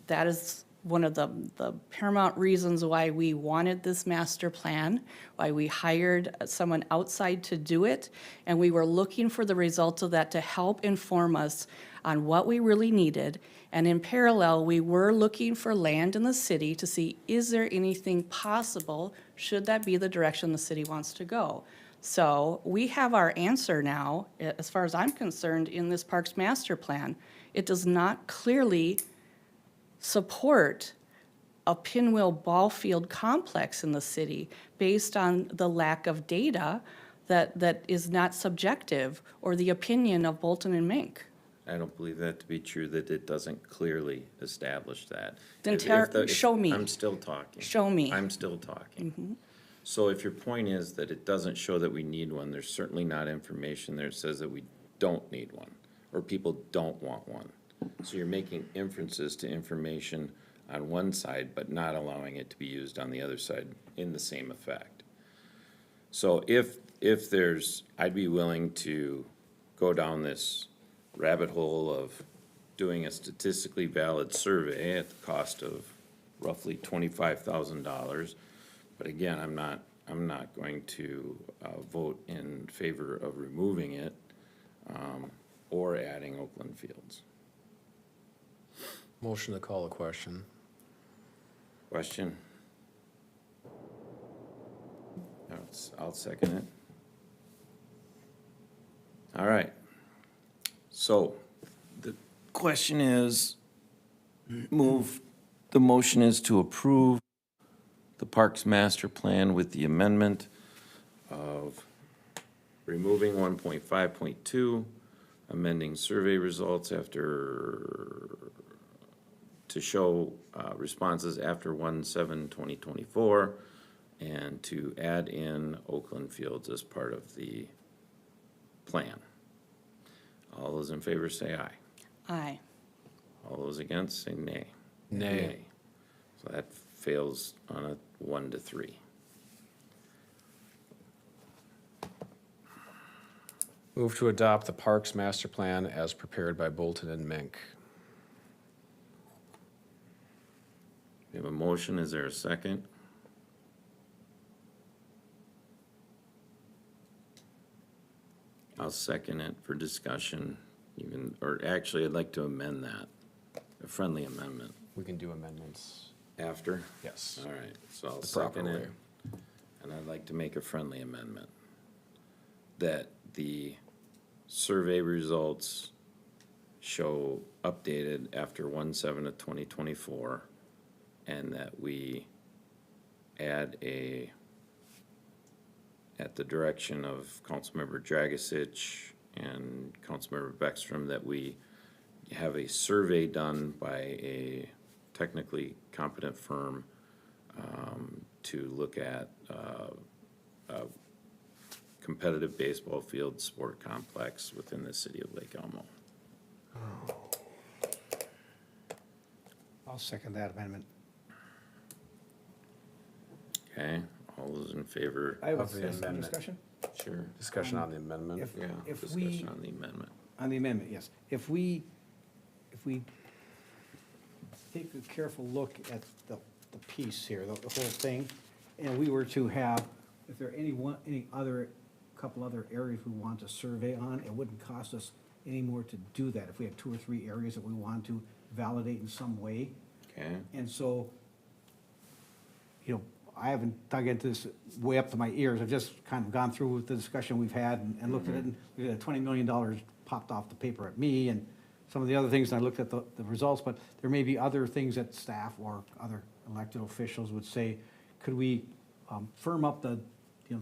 Speaker 4: That is one of the paramount reasons why we wanted this master plan, why we hired someone outside to do it, and we were looking for the results of that to help inform us on what we really needed. And in parallel, we were looking for land in the city to see, is there anything possible, should that be the direction the city wants to go? So we have our answer now, as far as I'm concerned, in this Parks Master Plan. It does not clearly support a pinwheel ball field complex in the city based on the lack of data that is not subjective or the opinion of Bolton and Mink.
Speaker 1: I don't believe that to be true, that it doesn't clearly establish that.
Speaker 4: Then show me.
Speaker 1: I'm still talking.
Speaker 4: Show me.
Speaker 1: I'm still talking. So if your point is that it doesn't show that we need one, there's certainly not information there that says that we don't need one, or people don't want one. So you're making inferences to information on one side, but not allowing it to be used on the other side in the same effect. So if there's, I'd be willing to go down this rabbit hole of doing a statistically valid survey at the cost of roughly $25,000. But again, I'm not going to vote in favor of removing it or adding Oakland Fields.
Speaker 3: Motion to call a question.
Speaker 1: Question? I'll second it. All right. So the question is, the motion is to approve the Parks Master Plan with the amendment of removing 1.5.2, amending survey results to show responses after 1/7/2024, and to add in Oakland Fields as part of the plan. All those in favor say aye.
Speaker 4: Aye.
Speaker 1: All those against say nay.
Speaker 3: Nay.
Speaker 1: So that fails on a 1-3.
Speaker 3: Move to adopt the Parks Master Plan as prepared by Bolton and Mink.
Speaker 1: We have a motion, is there a second? I'll second it for discussion, or actually, I'd like to amend that, a friendly amendment.
Speaker 3: We can do amendments.
Speaker 1: After?
Speaker 3: Yes.
Speaker 1: All right, so I'll
Speaker 3: The proper
Speaker 1: second it.
Speaker 3: way.
Speaker 1: And I'd like to make a friendly amendment that the survey results show updated after 1/7/2024, and that we add at the direction of Councilmember Dragisich and Councilmember Beckstrom, that we have a survey done by a technically competent firm to look at a competitive baseball field sport complex within the city of Lake Elmo.
Speaker 2: I'll second that amendment.
Speaker 1: Okay, all those in favor?
Speaker 2: I have
Speaker 3: Of the
Speaker 2: some
Speaker 3: amendment.
Speaker 2: discussion
Speaker 1: Sure.
Speaker 3: Discussion on the amendment.
Speaker 2: if-
Speaker 1: Yeah,
Speaker 2: if we-
Speaker 1: discussion on the amendment.
Speaker 2: on the amendment, yes. If we take a careful look at the piece here, the whole thing, and we were to have, if there are any other, couple other areas we want to survey on, it wouldn't cost us any more to do that. If we have 2 or 3 areas that we want to validate in some way.
Speaker 1: Okay,
Speaker 2: And so, I haven't dug into this way up to my ears. I've just kind of gone through with the discussion we've had and looked at it, and we had $20 million popped off the paper at me, and some of the other things, and I looked at the results, but there may be other things that staff or other elected officials would say, could we firm up the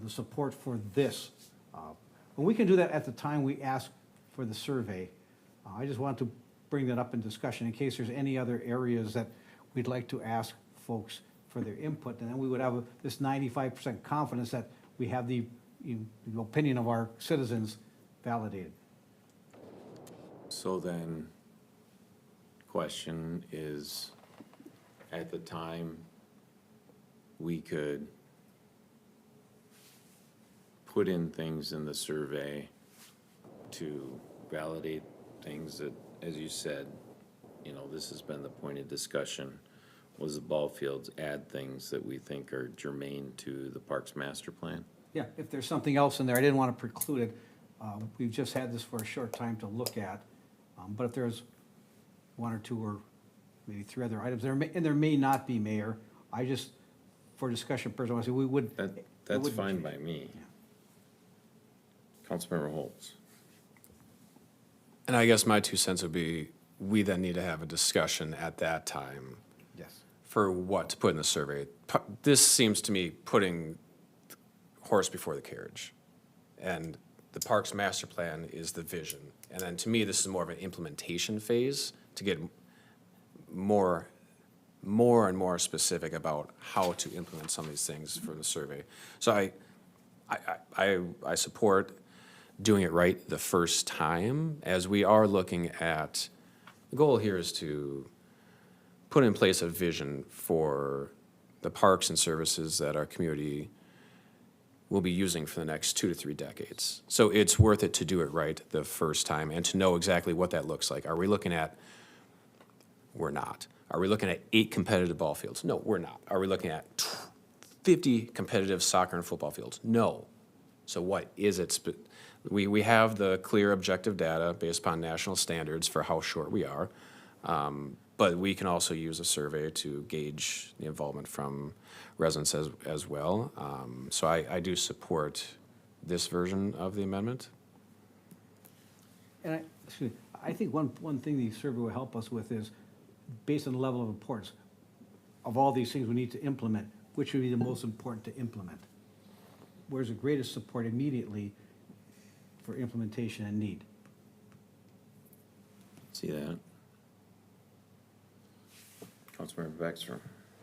Speaker 2: support for this? And we can do that at the time we ask for the survey. I just want to bring that up in discussion in case there's any other areas that we'd like to ask folks for their input, and then we would have this 95% confidence that we have the opinion of our citizens validated.
Speaker 1: so then, question is, at the time, we could put in things in the survey to validate things that, as you said, this has been the point of discussion, was the ball fields add things that we think are germane to the Parks Master Plan?
Speaker 2: Yeah, if there's something else in there, I didn't want to preclude it. We've just had this for a short time to look at. But if there's 1 or 2 or maybe 3 other items, and there may not be, Mayor, I just, for discussion purposes, I want to say we would.
Speaker 1: That's fine by me. Councilmember Holtz.
Speaker 3: And I guess my 2 cents would be, we then need to have a discussion at that time
Speaker 2: Yes.
Speaker 3: for what to put in the survey. This seems to me putting horse before the carriage. And the Parks Master Plan is the vision. And then to me, this is more of an implementation phase to get more and more specific about how to implement some of these things for the survey. So I support doing it right the first time, as we are looking at, the goal here is to put in place a vision for the parks and services that our community will be using for the next 2 to 3 decades. So it's worth it to do it right the first time and to know exactly what that looks like. Are we looking at, we're not. Are we looking at 8 competitive ball fields? No, we're not. Are we looking at 50 competitive soccer and football fields? No. So what is it? We have the clear objective data based upon national standards for how short we are. But we can also use a survey to gauge the involvement from residents as well. So I do support this version of the amendment.
Speaker 2: And I think one thing the survey will help us with is, based on the level of importance, of all these things we need to implement, which would be the most important to implement? Where's the greatest support immediately for implementation and need?
Speaker 1: See that? Councilmember Baxter.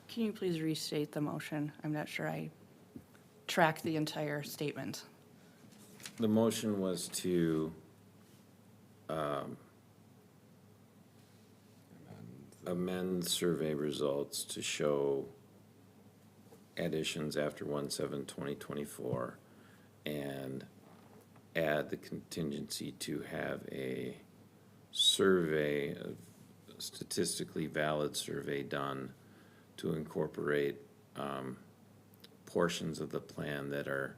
Speaker 4: Can you please restate the motion? I'm not sure I tracked the entire statement.
Speaker 1: The motion was to amend survey results to show additions after 1/7/2024 and add the contingency to have a survey, a statistically valid survey done to incorporate portions of the plan that are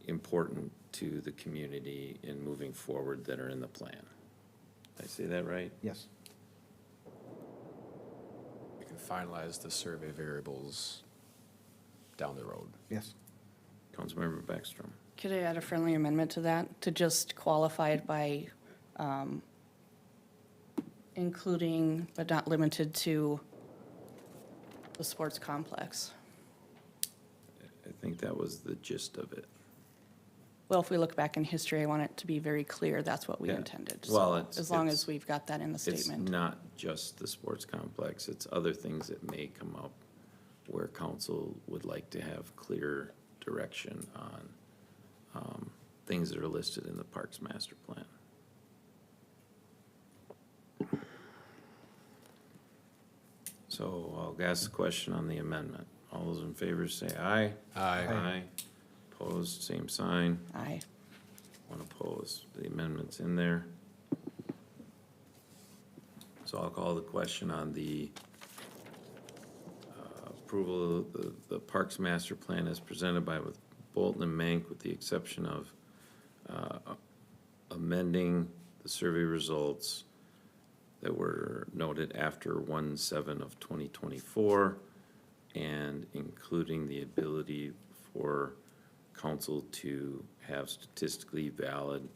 Speaker 1: important to the community in moving forward that are in the plan. Did I say that right?
Speaker 2: Yes.
Speaker 3: We can finalize the survey variables down the road.
Speaker 2: Yes.
Speaker 1: Councilmember Backstrom.
Speaker 4: Could I add a friendly amendment to that, to just qualify it by including but not limited to the sports complex?
Speaker 1: I think that was the gist of it.
Speaker 4: Well, if we look back in history, I want it to be very clear that's what we
Speaker 1: Yeah.
Speaker 4: intended.
Speaker 1: Well,
Speaker 4: So
Speaker 1: it's-
Speaker 4: as long
Speaker 1: it's-
Speaker 4: as we've got that in the
Speaker 1: It's
Speaker 4: statement.
Speaker 1: not just the sports complex, it's other things that may come up where council would like to have clear direction on things that are listed in the Parks Master Plan. So I'll ask the question on the amendment. All those in favor say aye.
Speaker 3: Aye.
Speaker 1: Aye. Opposed, same sign.
Speaker 4: Aye.
Speaker 1: One opposed. The amendment's in there. So I'll call the question on the approval of the Parks Master Plan as presented by with Bolton and Mank, with the exception of amending the survey results that were noted after 1/7/2024 and including the ability for council to have statistically valid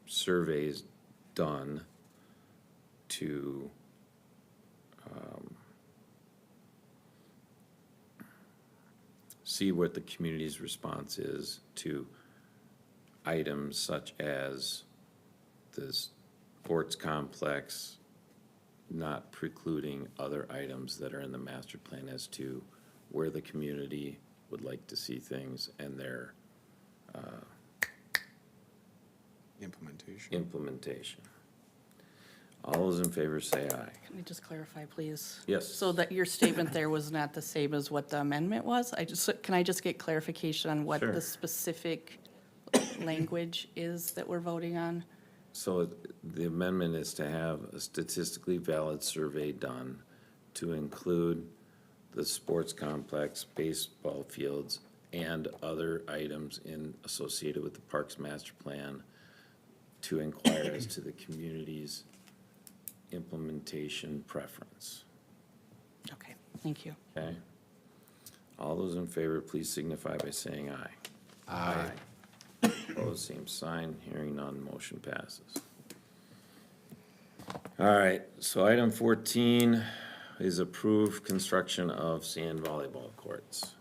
Speaker 1: surveys done to see what the community's response is to items such as the sports complex, not precluding other items that are in the master plan as to where the community would like to see things and their implementation. All those in favor say aye.
Speaker 4: Can I just clarify, please?
Speaker 1: Yes.
Speaker 4: So that your statement there was not the same as what the amendment was? Can I just get clarification on what
Speaker 1: Sure.
Speaker 4: the specific language is that we're voting on?
Speaker 1: So the amendment is to have a statistically valid survey done to include the sports complex, baseball fields, and other items associated with the Parks Master Plan to inquire as to the community's implementation preference.
Speaker 4: Okay, thank you.
Speaker 1: Okay? All those in favor, please signify by saying aye.
Speaker 3: Aye.
Speaker 1: Opposed, same sign. Hearing none, motion passes. All right, so item 14 is approved construction of sand volleyball courts.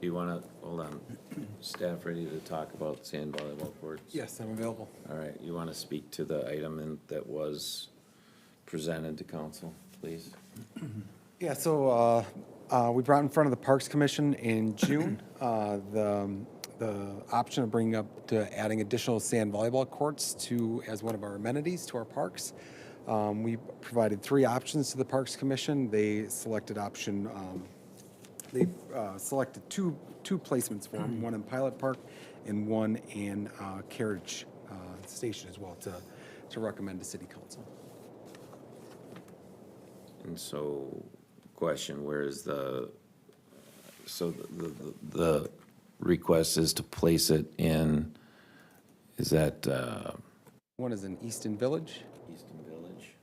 Speaker 1: Do you want to, hold on, staff ready to talk about sand volleyball courts?
Speaker 7: Yes, I'm available.
Speaker 1: All right, you want to speak to the item that was presented to council, please?
Speaker 7: Yeah, so we brought in front of the Parks Commission in June the option of bringing up to adding additional sand volleyball courts as one of our amenities to our parks. We provided 3 options to the Parks Commission. They selected option. They selected two placements for them, one in Pilot Park and one in Carriage Station as well to recommend to City Council.
Speaker 1: And so, question, where is the request is to place it in Is that
Speaker 7: One is in Easton Village.
Speaker 1: Easton Village?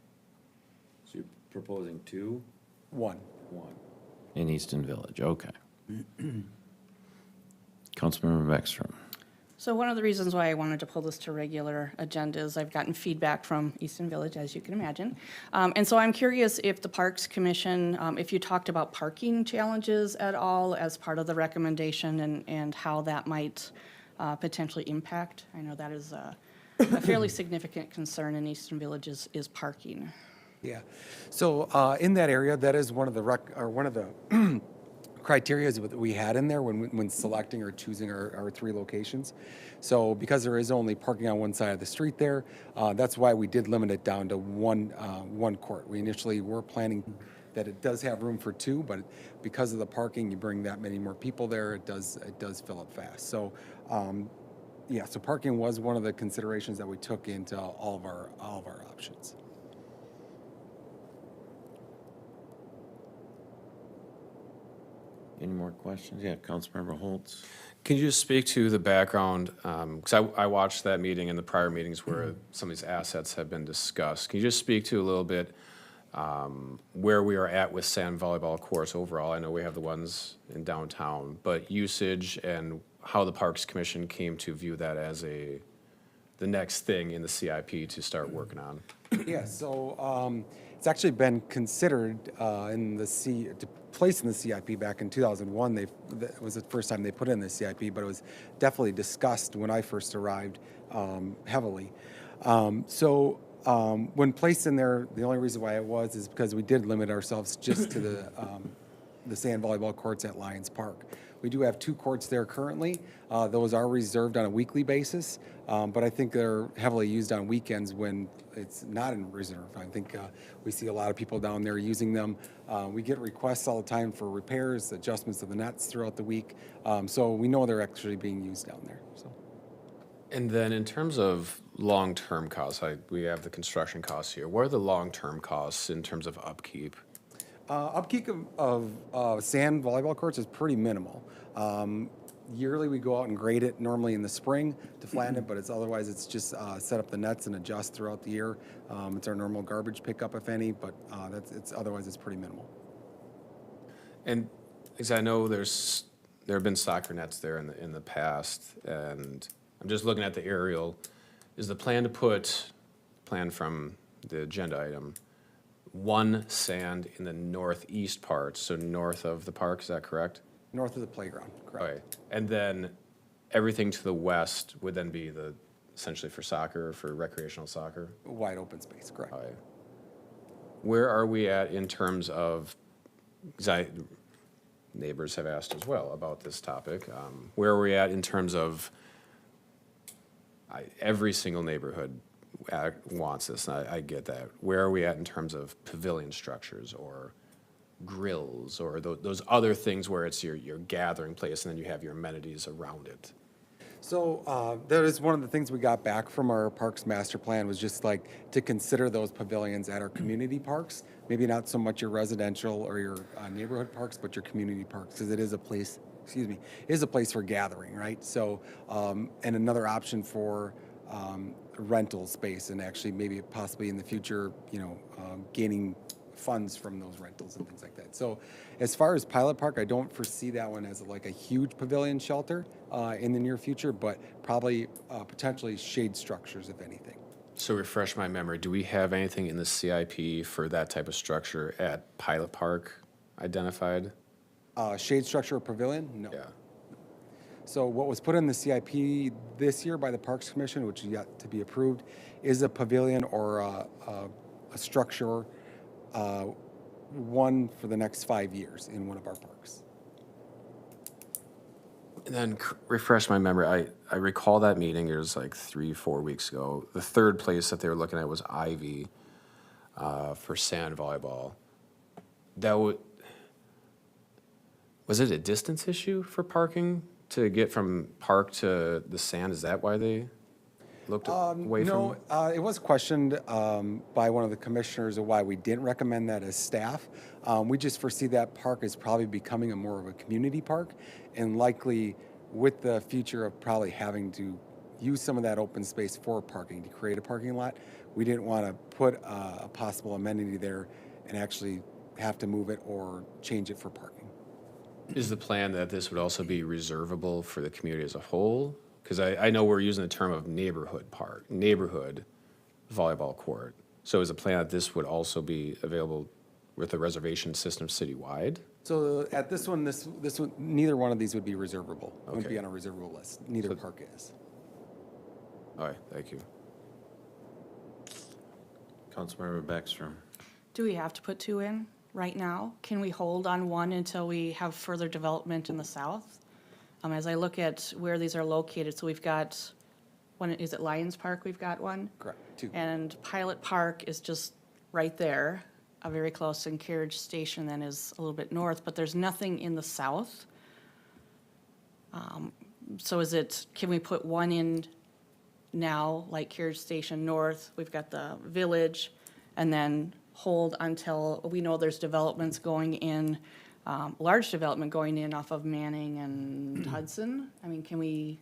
Speaker 1: So you're proposing two?
Speaker 7: One.
Speaker 1: One. In Easton Village, okay. Councilmember Beckstrom.
Speaker 4: So one of the reasons why I wanted to pull this to regular agenda is I've gotten feedback from Easton Village, as you can imagine. And so I'm curious if the Parks Commission, if you talked about parking challenges at all as part of the recommendation and how that might potentially impact. I know that is a fairly significant concern in Easton Village is parking.
Speaker 7: Yeah. So in that area, that is one of the criteria that we had in there when selecting or choosing our three locations. So because there is only parking on one side of the street there, that's why we did limit it down to one court. We initially were planning that it does have room for two, but because of the parking, you bring that many more people there, it does fill up fast. So yeah, so parking was one of the considerations that we took into all of our options.
Speaker 1: Any more questions? Yeah, Councilmember Holtz.
Speaker 3: Can you just speak to the background? Because I watched that meeting and the prior meetings where some of these assets have been discussed. Can you just speak to a little bit where we are at with sand volleyball courts overall? I know we have the ones in downtown, but usage and how the Parks Commission came to view that as the next thing in the CIP to start working on.
Speaker 7: Yeah, so it's actually been considered to place in the CIP back in 2001. That was the first time they put it in the CIP, but it was definitely discussed when I first arrived heavily. So when placed in there, the only reason why it was is because we did limit ourselves just to the sand volleyball courts at Lions Park. We do have two courts there currently. Those are reserved on a weekly basis, but I think they're heavily used on weekends when it's not in reserve. I think we see a lot of people down there using them. We get requests all the time for repairs, adjustments of the nets throughout the week, so we know they're actually being used down there. So.
Speaker 3: And then in terms of long-term costs, we have the construction costs here. What are the long-term costs in terms of upkeep?
Speaker 7: Upkeep of sand volleyball courts is pretty minimal. Yearly, we go out and grade it normally in the spring to flatten it, but otherwise it's just set up the nets and adjust throughout the year. It's our normal garbage pickup, if any, but otherwise it's pretty minimal.
Speaker 3: And because I know there have been soccer nets there in the past, and I'm just looking at the aerial. Is the plan from the agenda item, one sand in the northeast part, so north of the park, is that correct?
Speaker 7: North of the playground, correct.
Speaker 3: Okay. And then everything to the west would then be essentially for soccer, for recreational soccer?
Speaker 7: Wide open space, correct.
Speaker 3: Okay. Where are we at in terms of, because neighbors have asked as well about this topic, where are we at in terms of, every single neighborhood wants this, and I get that. Where are we at in terms of pavilion structures or grills or those other things where it's your gathering place and then you have your amenities around it?
Speaker 7: So that is one of the things we got back from our parks master plan was just like to consider those pavilions at our community parks, maybe not so much your residential or your neighborhood parks, but your community parks, because it is a place, for gathering, right? So, and another option for rental space and actually maybe possibly in the future, gaining funds from those rentals and things like that. So as far as Pilot Park, I don't foresee that one as like a huge pavilion shelter in the near future, but probably potentially shade structures, if anything.
Speaker 3: So refresh my memory, do we have anything in the CIP for that type of structure at Pilot Park identified?
Speaker 7: Shade structure or pavilion? No.
Speaker 3: Yeah.
Speaker 7: So what was put in the CIP this year by the Parks Commission, which is yet to be approved, is a pavilion or a structure, one for the next 5 years in one of our parks.
Speaker 3: And then refresh my memory, I recall that meeting, it was like 3-4 weeks ago. The third place that they were looking at was Ivy for sand volleyball. Was it a distance issue for parking to get from park to the sand? Is that why they looked away from?
Speaker 7: No, it was questioned by one of the commissioners of why we didn't recommend that as staff. We just foresee that park is probably becoming more of a community park, and likely with the future of probably having to, use some of that open space for parking, to create a parking lot. We didn't want to put a possible amenity there and actually have to move it or change it for parking.
Speaker 3: Is the plan that this would also be reservable for the community as a whole? Because I know we're using the term of neighborhood park, neighborhood volleyball court. So is the plan that this would also be available with the reservation system citywide?
Speaker 7: So at this one, neither one of these would be reservable. Would
Speaker 3: Okay.
Speaker 7: be on a reservable list. Neither park is.
Speaker 3: All right, thank you.
Speaker 1: Councilmember Beckstrom.
Speaker 4: Do we have to put 2 in right now? Can we hold on 1 until we have further development in the south? As I look at where these are located, so we've got, one, is it Lions Park? We've got one?
Speaker 7: Correct. 2.
Speaker 4: And Pilot Park is just right there, very close, and Carriage Station then is a little bit north, but there's nothing in the south. So is it, can we put 1 in now, like Carriage Station North? We've got the Village, and then hold until we know there's developments going in, large development going in off of Manning and Hudson? I mean, can we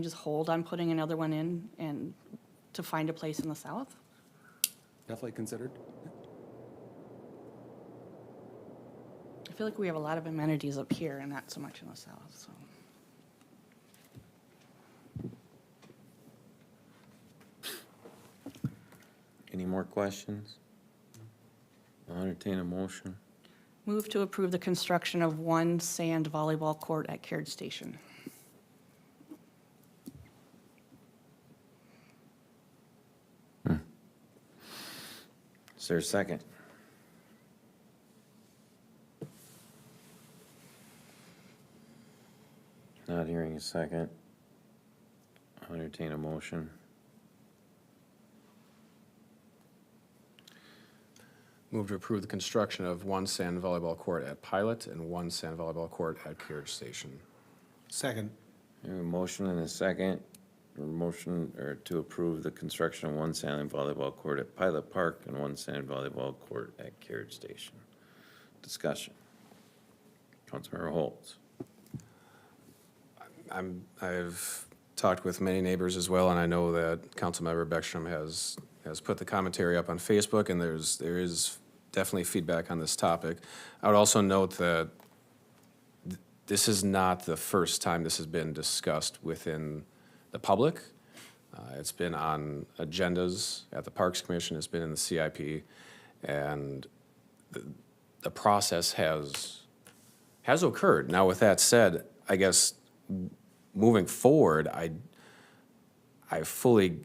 Speaker 4: just hold on putting another one in and to find a place in the south?
Speaker 7: Definitely considered.
Speaker 4: I feel like we have a lot of amenities up here and not so much in the south, so.
Speaker 1: Any more questions? I'll entertain a motion.
Speaker 4: Move to approve the construction of 1 sand volleyball court at Carriage Station.
Speaker 1: Is there a second? Not hearing a second. I'll entertain a motion.
Speaker 3: Move to approve the construction of 1 sand volleyball court at Pilot and 1 sand volleyball court at Carriage Station.
Speaker 2: Second.
Speaker 1: We have a motion and a second, to approve the construction of 1 sand volleyball court at Pilot Park and 1 sand volleyball court at Carriage Station. Discussion. Councilmember Holtz.
Speaker 3: I've talked with many neighbors as well, and I know that Councilmember Beckstrom has put the commentary up on Facebook, and there is definitely feedback on this topic. I would also note that this is not the first time this has been discussed within the public. It's been on agendas at the Parks Commission, it's been in the CIP, and the process has occurred. Now, with that said, I guess moving forward, I fully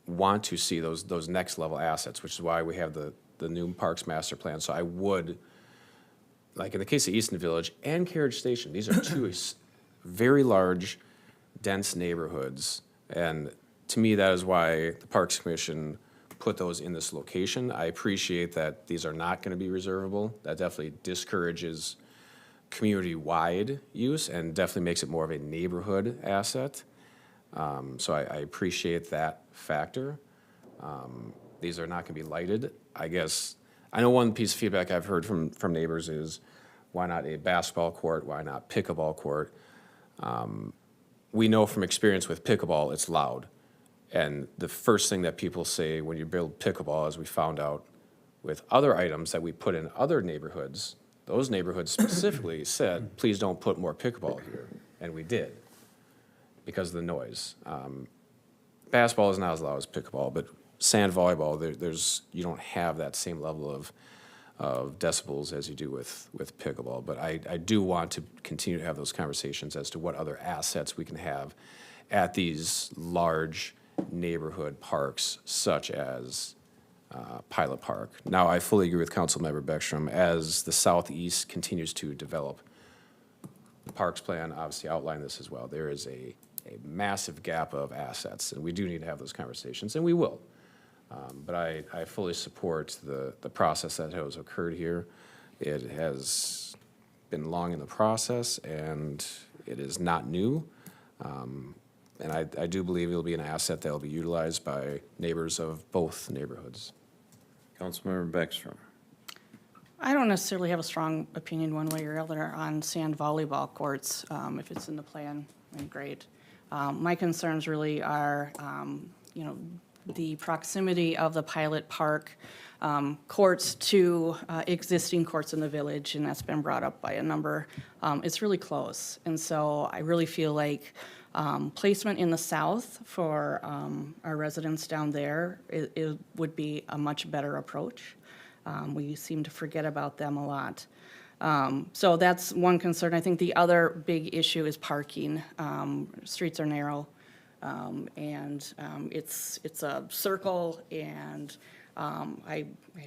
Speaker 3: want to see those next level assets, which is why we have the new Parks Master Plan. So I would, like in the case of Easton Village and Carriage Station, these are 2 very large, dense neighborhoods. And to me, that is why the Parks Commission put those in this location. I appreciate that these are not going to be reservable. That definitely discourages community-wide use and definitely makes it more of a neighborhood asset. So I appreciate that factor. These are not going to be lighted. I guess, I know one piece of feedback I've heard from neighbors is, why not a basketball court? Why not pickleball court? We know from experience with pickleball, it's loud. And the first thing that people say when you build pickleball, as we found out with other items that we put in other neighborhoods, those neighborhoods specifically said, please don't put more pickleball here. And we did, because of the noise. Basketball is not as loud as pickleball, but sand volleyball, you don't have that same level of decibels as you do with pickleball. But I do want to continue to have those conversations as to what other assets we can have at these large neighborhood parks, such as Pilot Park. Now, I fully agree with Councilmember Beckstrom. As the Southeast continues to develop, the Parks Plan obviously outlined this as well. There is a massive gap of assets, and we do need to have those conversations, and we will. But I fully support the process that has occurred here. It has been long in the process, and it is not new. And I do believe it'll be an asset that will be utilized by neighbors of both neighborhoods.
Speaker 1: Councilmember Beckstrom.
Speaker 4: I don't necessarily have a strong opinion one way or other on sand volleyball courts. If it's in the plan, then great. My concerns really are, the proximity of the pilot park courts to existing courts in the village, and that's been brought up by a number. It's really close, and so I really feel like placement in the south for our residents down there, it would be a much better approach. We seem to forget about them a lot. So that's one concern. I think the other big issue is parking. Streets are narrow, and it's a circle, and I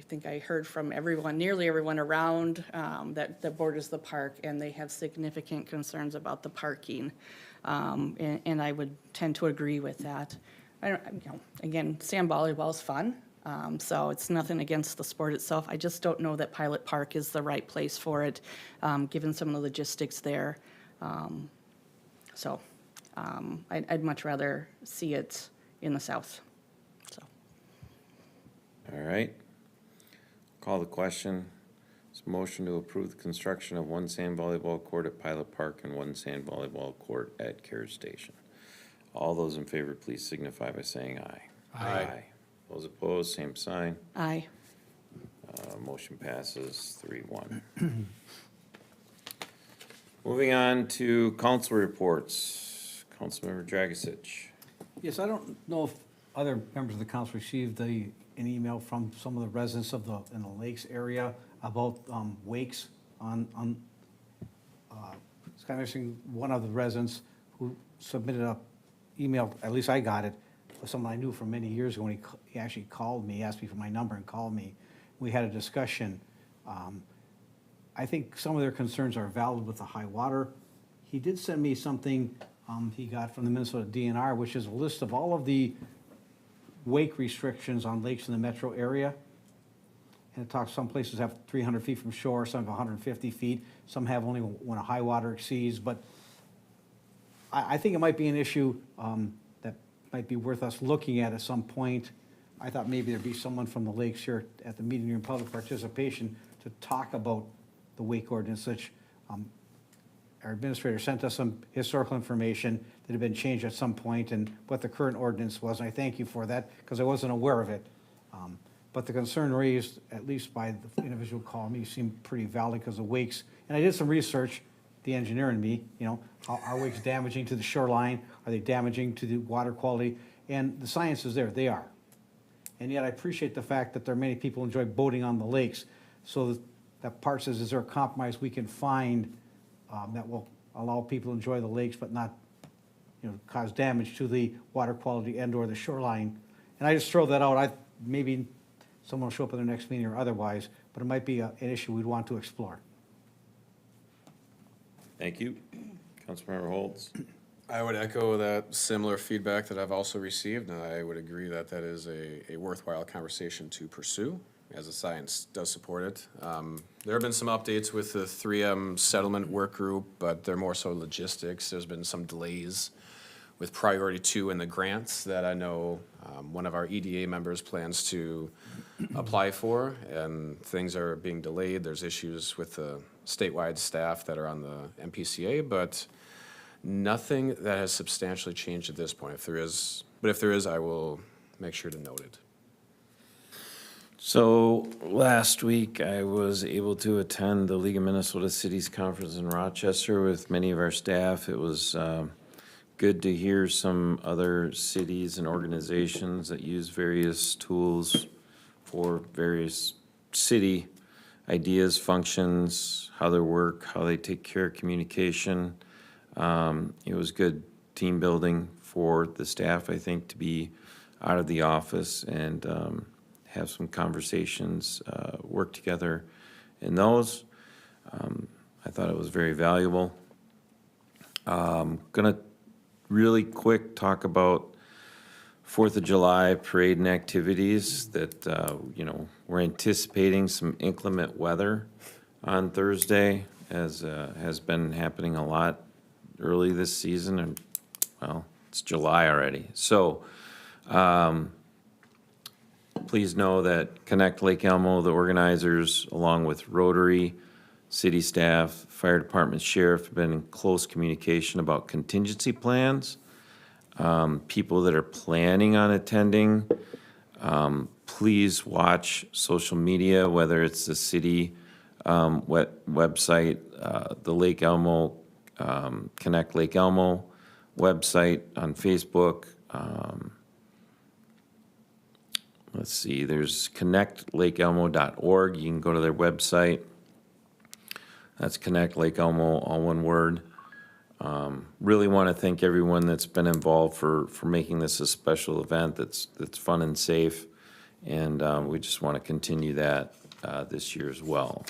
Speaker 4: think I heard from everyone, nearly everyone around that borders the park, and they have significant concerns about the parking. And I would tend to agree with that. Again, sand volleyball is fun, so it's nothing against the sport itself. I just don't know that Pilot Park is the right place for it, given some of the logistics there. I'd much rather see it in the south. So.
Speaker 1: All right. Call the question. It's a motion to approve the construction of one sand volleyball court at Pilot Park and one sand volleyball court at Carriage Station. All those in favor, please signify by saying aye. Aye. Those opposed, same sign.
Speaker 4: Aye.
Speaker 1: Motion passes 3-1. Moving on to council reports. Councilmember Dragisich.
Speaker 2: Yes, I don't know if other members of the council received an email from some of the residents in the lakes area about wakes on it's kind of interesting. One of the residents who submitted a email, at least I got it, was someone I knew from many years ago, when he actually called me, asked me for my number and called me. We had a discussion. I think some of their concerns are valid with the high water. He did send me something he got from the Minnesota DNR, which is a list of all of the wake restrictions on lakes in the metro area. And it talks, some places have 300 feet from shore, some have 150 feet, some have only when a high water exceeds. But I think it might be an issue that might be worth us looking at some point. I thought maybe there'd be someone from the lakes here at the meeting in public participation to talk about the wake ordinance, which our administrator sent us some historical information that had been changed at some point and what the current ordinance was. And I thank you for that, because I wasn't aware of it. But the concern raised, at least by the individual who called me, seemed pretty valid because of wakes. And I did some research, the engineer and me, are wakes damaging to the shoreline? Are they damaging to the water quality? And the science is there, they are. And yet I appreciate the fact that there are many people who enjoy boating on the lakes. So that part says, is there a compromise we can find that will allow people to enjoy the lakes but not cause damage to the water quality and or the shoreline? And I just throw that out. Maybe someone will show up at the next meeting or otherwise, but it might be an issue we'd want to explore.
Speaker 1: Thank you. Councilmember Holtz.
Speaker 3: I would echo that similar feedback that I've also received, and I would agree that that is a worthwhile conversation to pursue, as the science does support it. There have been some updates with the 3M settlement work group, but they're more so logistics. There's been some delays with priority 2 in the grants that I know one of our EDA members plans to apply for, and things are being delayed. There's issues with the statewide staff that are on the MPCA, but nothing that has substantially changed at this point. If there is, I will make sure to note it.
Speaker 1: So last week, I was able to attend the League of Minnesota Cities Conference in Rochester with many of our staff. It was good to hear some other cities and organizations that use various tools for various city ideas, functions, how they work, how they take care of communication. It was good team building for the staff, I think, to be out of the office and have some conversations, work together in those. I thought it was very valuable. Gonna really quick talk about 4th of July parade and activities that, we're anticipating some inclement weather on Thursday, as has been happening a lot early this season, and, well, it's July already. So, please know that Connect Lake Elmo, the organizers, along with Rotary, city staff, fire department, sheriff, have been in close communication about contingency plans People that are planning on attending, please watch social media, whether it's the city website, the Lake Elmo, Connect Lake Elmo website on Facebook. Let's see, there's connectlakeelmo.org. You can go to their website. That's Connect Lake Elmo, all one word. Really want to thank everyone that's been involved for making this a special event that's fun and safe. And we just want to continue that this year as well.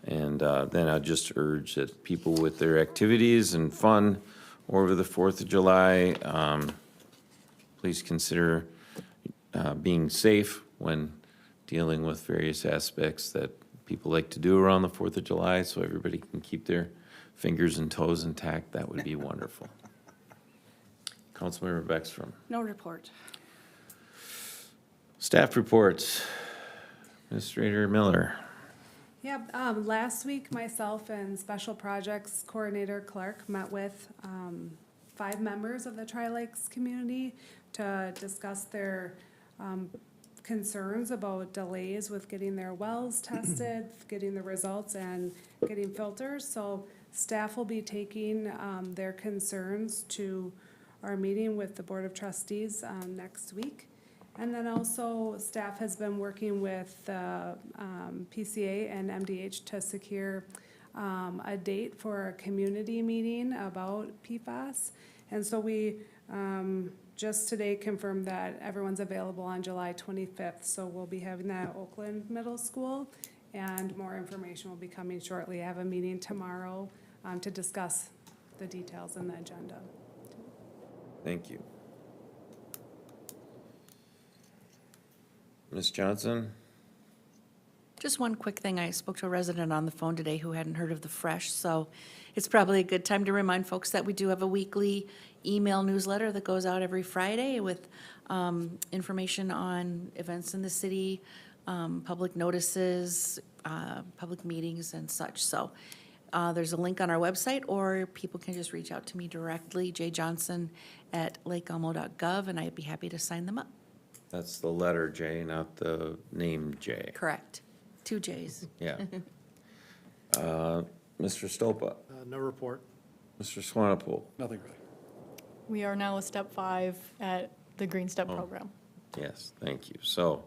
Speaker 1: And then I just urge that people with their activities and fun over the 4th of July, please consider being safe when dealing with various aspects that people like to do around the 4th of July, so everybody can keep their fingers and toes intact. That would be wonderful. Councilmember Beckstrom.
Speaker 4: No report.
Speaker 1: Staff reports. Administrator Miller.
Speaker 8: Yeah, last week, myself and Special Projects Coordinator Clark met with 5 members of the Tri-Lakes community to discuss their concerns about delays with getting their wells tested, getting the results, and getting filters. So staff will be taking their concerns to our meeting with the Board of Trustees next week. And then also, staff has been working with PCA and MDH to secure a date for a community meeting about PFAS. And so we just today confirmed that everyone's available on July 25th. So we'll be having that at Oakland Middle School, and more information will be coming shortly. I have a meeting tomorrow to discuss the details in the agenda.
Speaker 1: Thank you. Ms. Johnson?
Speaker 9: Just one quick thing. I spoke to a resident on the phone today who hadn't heard of the Fresh, so it's probably a good time to remind folks that we do have a weekly email newsletter that goes out every Friday with information on events in the city, public notices, public meetings and such. So there's a link on our website, or people can just reach out to me directly, jjohnson@lakeelmo.gov, and I'd be happy to sign them up.
Speaker 1: That's the letter J, not the name J.
Speaker 9: Correct. 2 J's.
Speaker 1: Yeah. Mr. Stopa?
Speaker 10: No report.
Speaker 1: Mr. Swanepoel?
Speaker 7: Nothing really.
Speaker 6: We are now a step 5 at the Green Step program.
Speaker 1: Yes, thank you. So,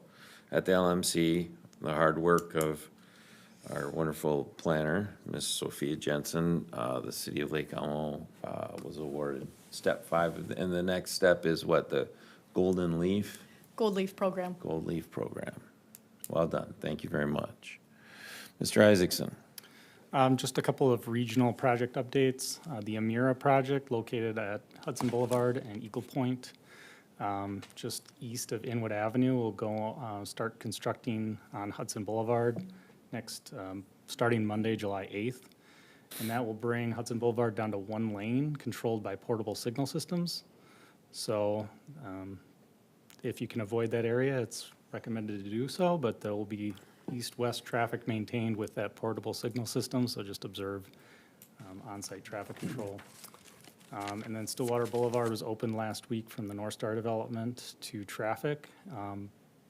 Speaker 1: at the LMC, the hard work of our wonderful planner, Ms. Sophia Jensen, the city of Lake Elmo was awarded step 5. And the next step is what, the Golden Leaf?
Speaker 6: Gold Leaf program.
Speaker 1: Gold Leaf program. Well done. Thank you very much. Mr. Isaacson?
Speaker 10: Just a couple of regional project updates. The Amira project located at Hudson Boulevard and Eagle Point, just east of Inwood Avenue, will go start constructing on Hudson Boulevard next, starting Monday, July 8th. And that will bring Hudson Boulevard down to 1 lane controlled by portable signal systems. So if you can avoid that area, it's recommended to do so, but there will be east-west traffic maintained with that portable signal system, so just observe on-site traffic control. And then Stillwater Boulevard was opened last week from the North Star development to traffic,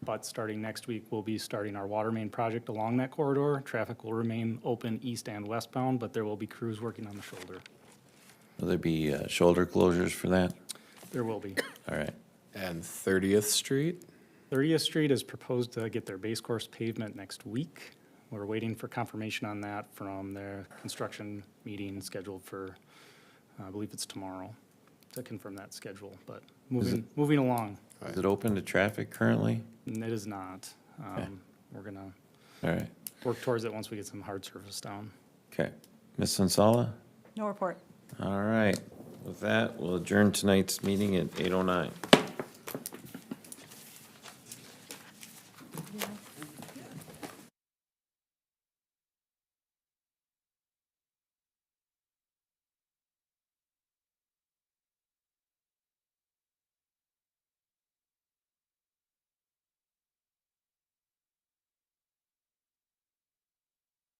Speaker 10: but starting next week, we'll be starting our Watermain project along that corridor. Traffic will remain open east and westbound, but there will be crews working on the shoulder.
Speaker 1: Will there be shoulder closures for that?
Speaker 10: There will be.
Speaker 1: All right.
Speaker 3: And 30th Street?
Speaker 10: 30th Street is proposed to get their base course pavement next week. We're waiting for confirmation on that from their construction meeting scheduled for, I believe it's tomorrow, to confirm that schedule, but moving along.
Speaker 1: Is it open to traffic currently?
Speaker 10: And it is not.
Speaker 1: Okay.
Speaker 10: We're gonna
Speaker 1: All right.
Speaker 10: work towards it once we get some hard surface down.
Speaker 1: Okay. Ms. Sensala?
Speaker 5: No report.
Speaker 1: All right. With that, we'll adjourn tonight's meeting at 8:09.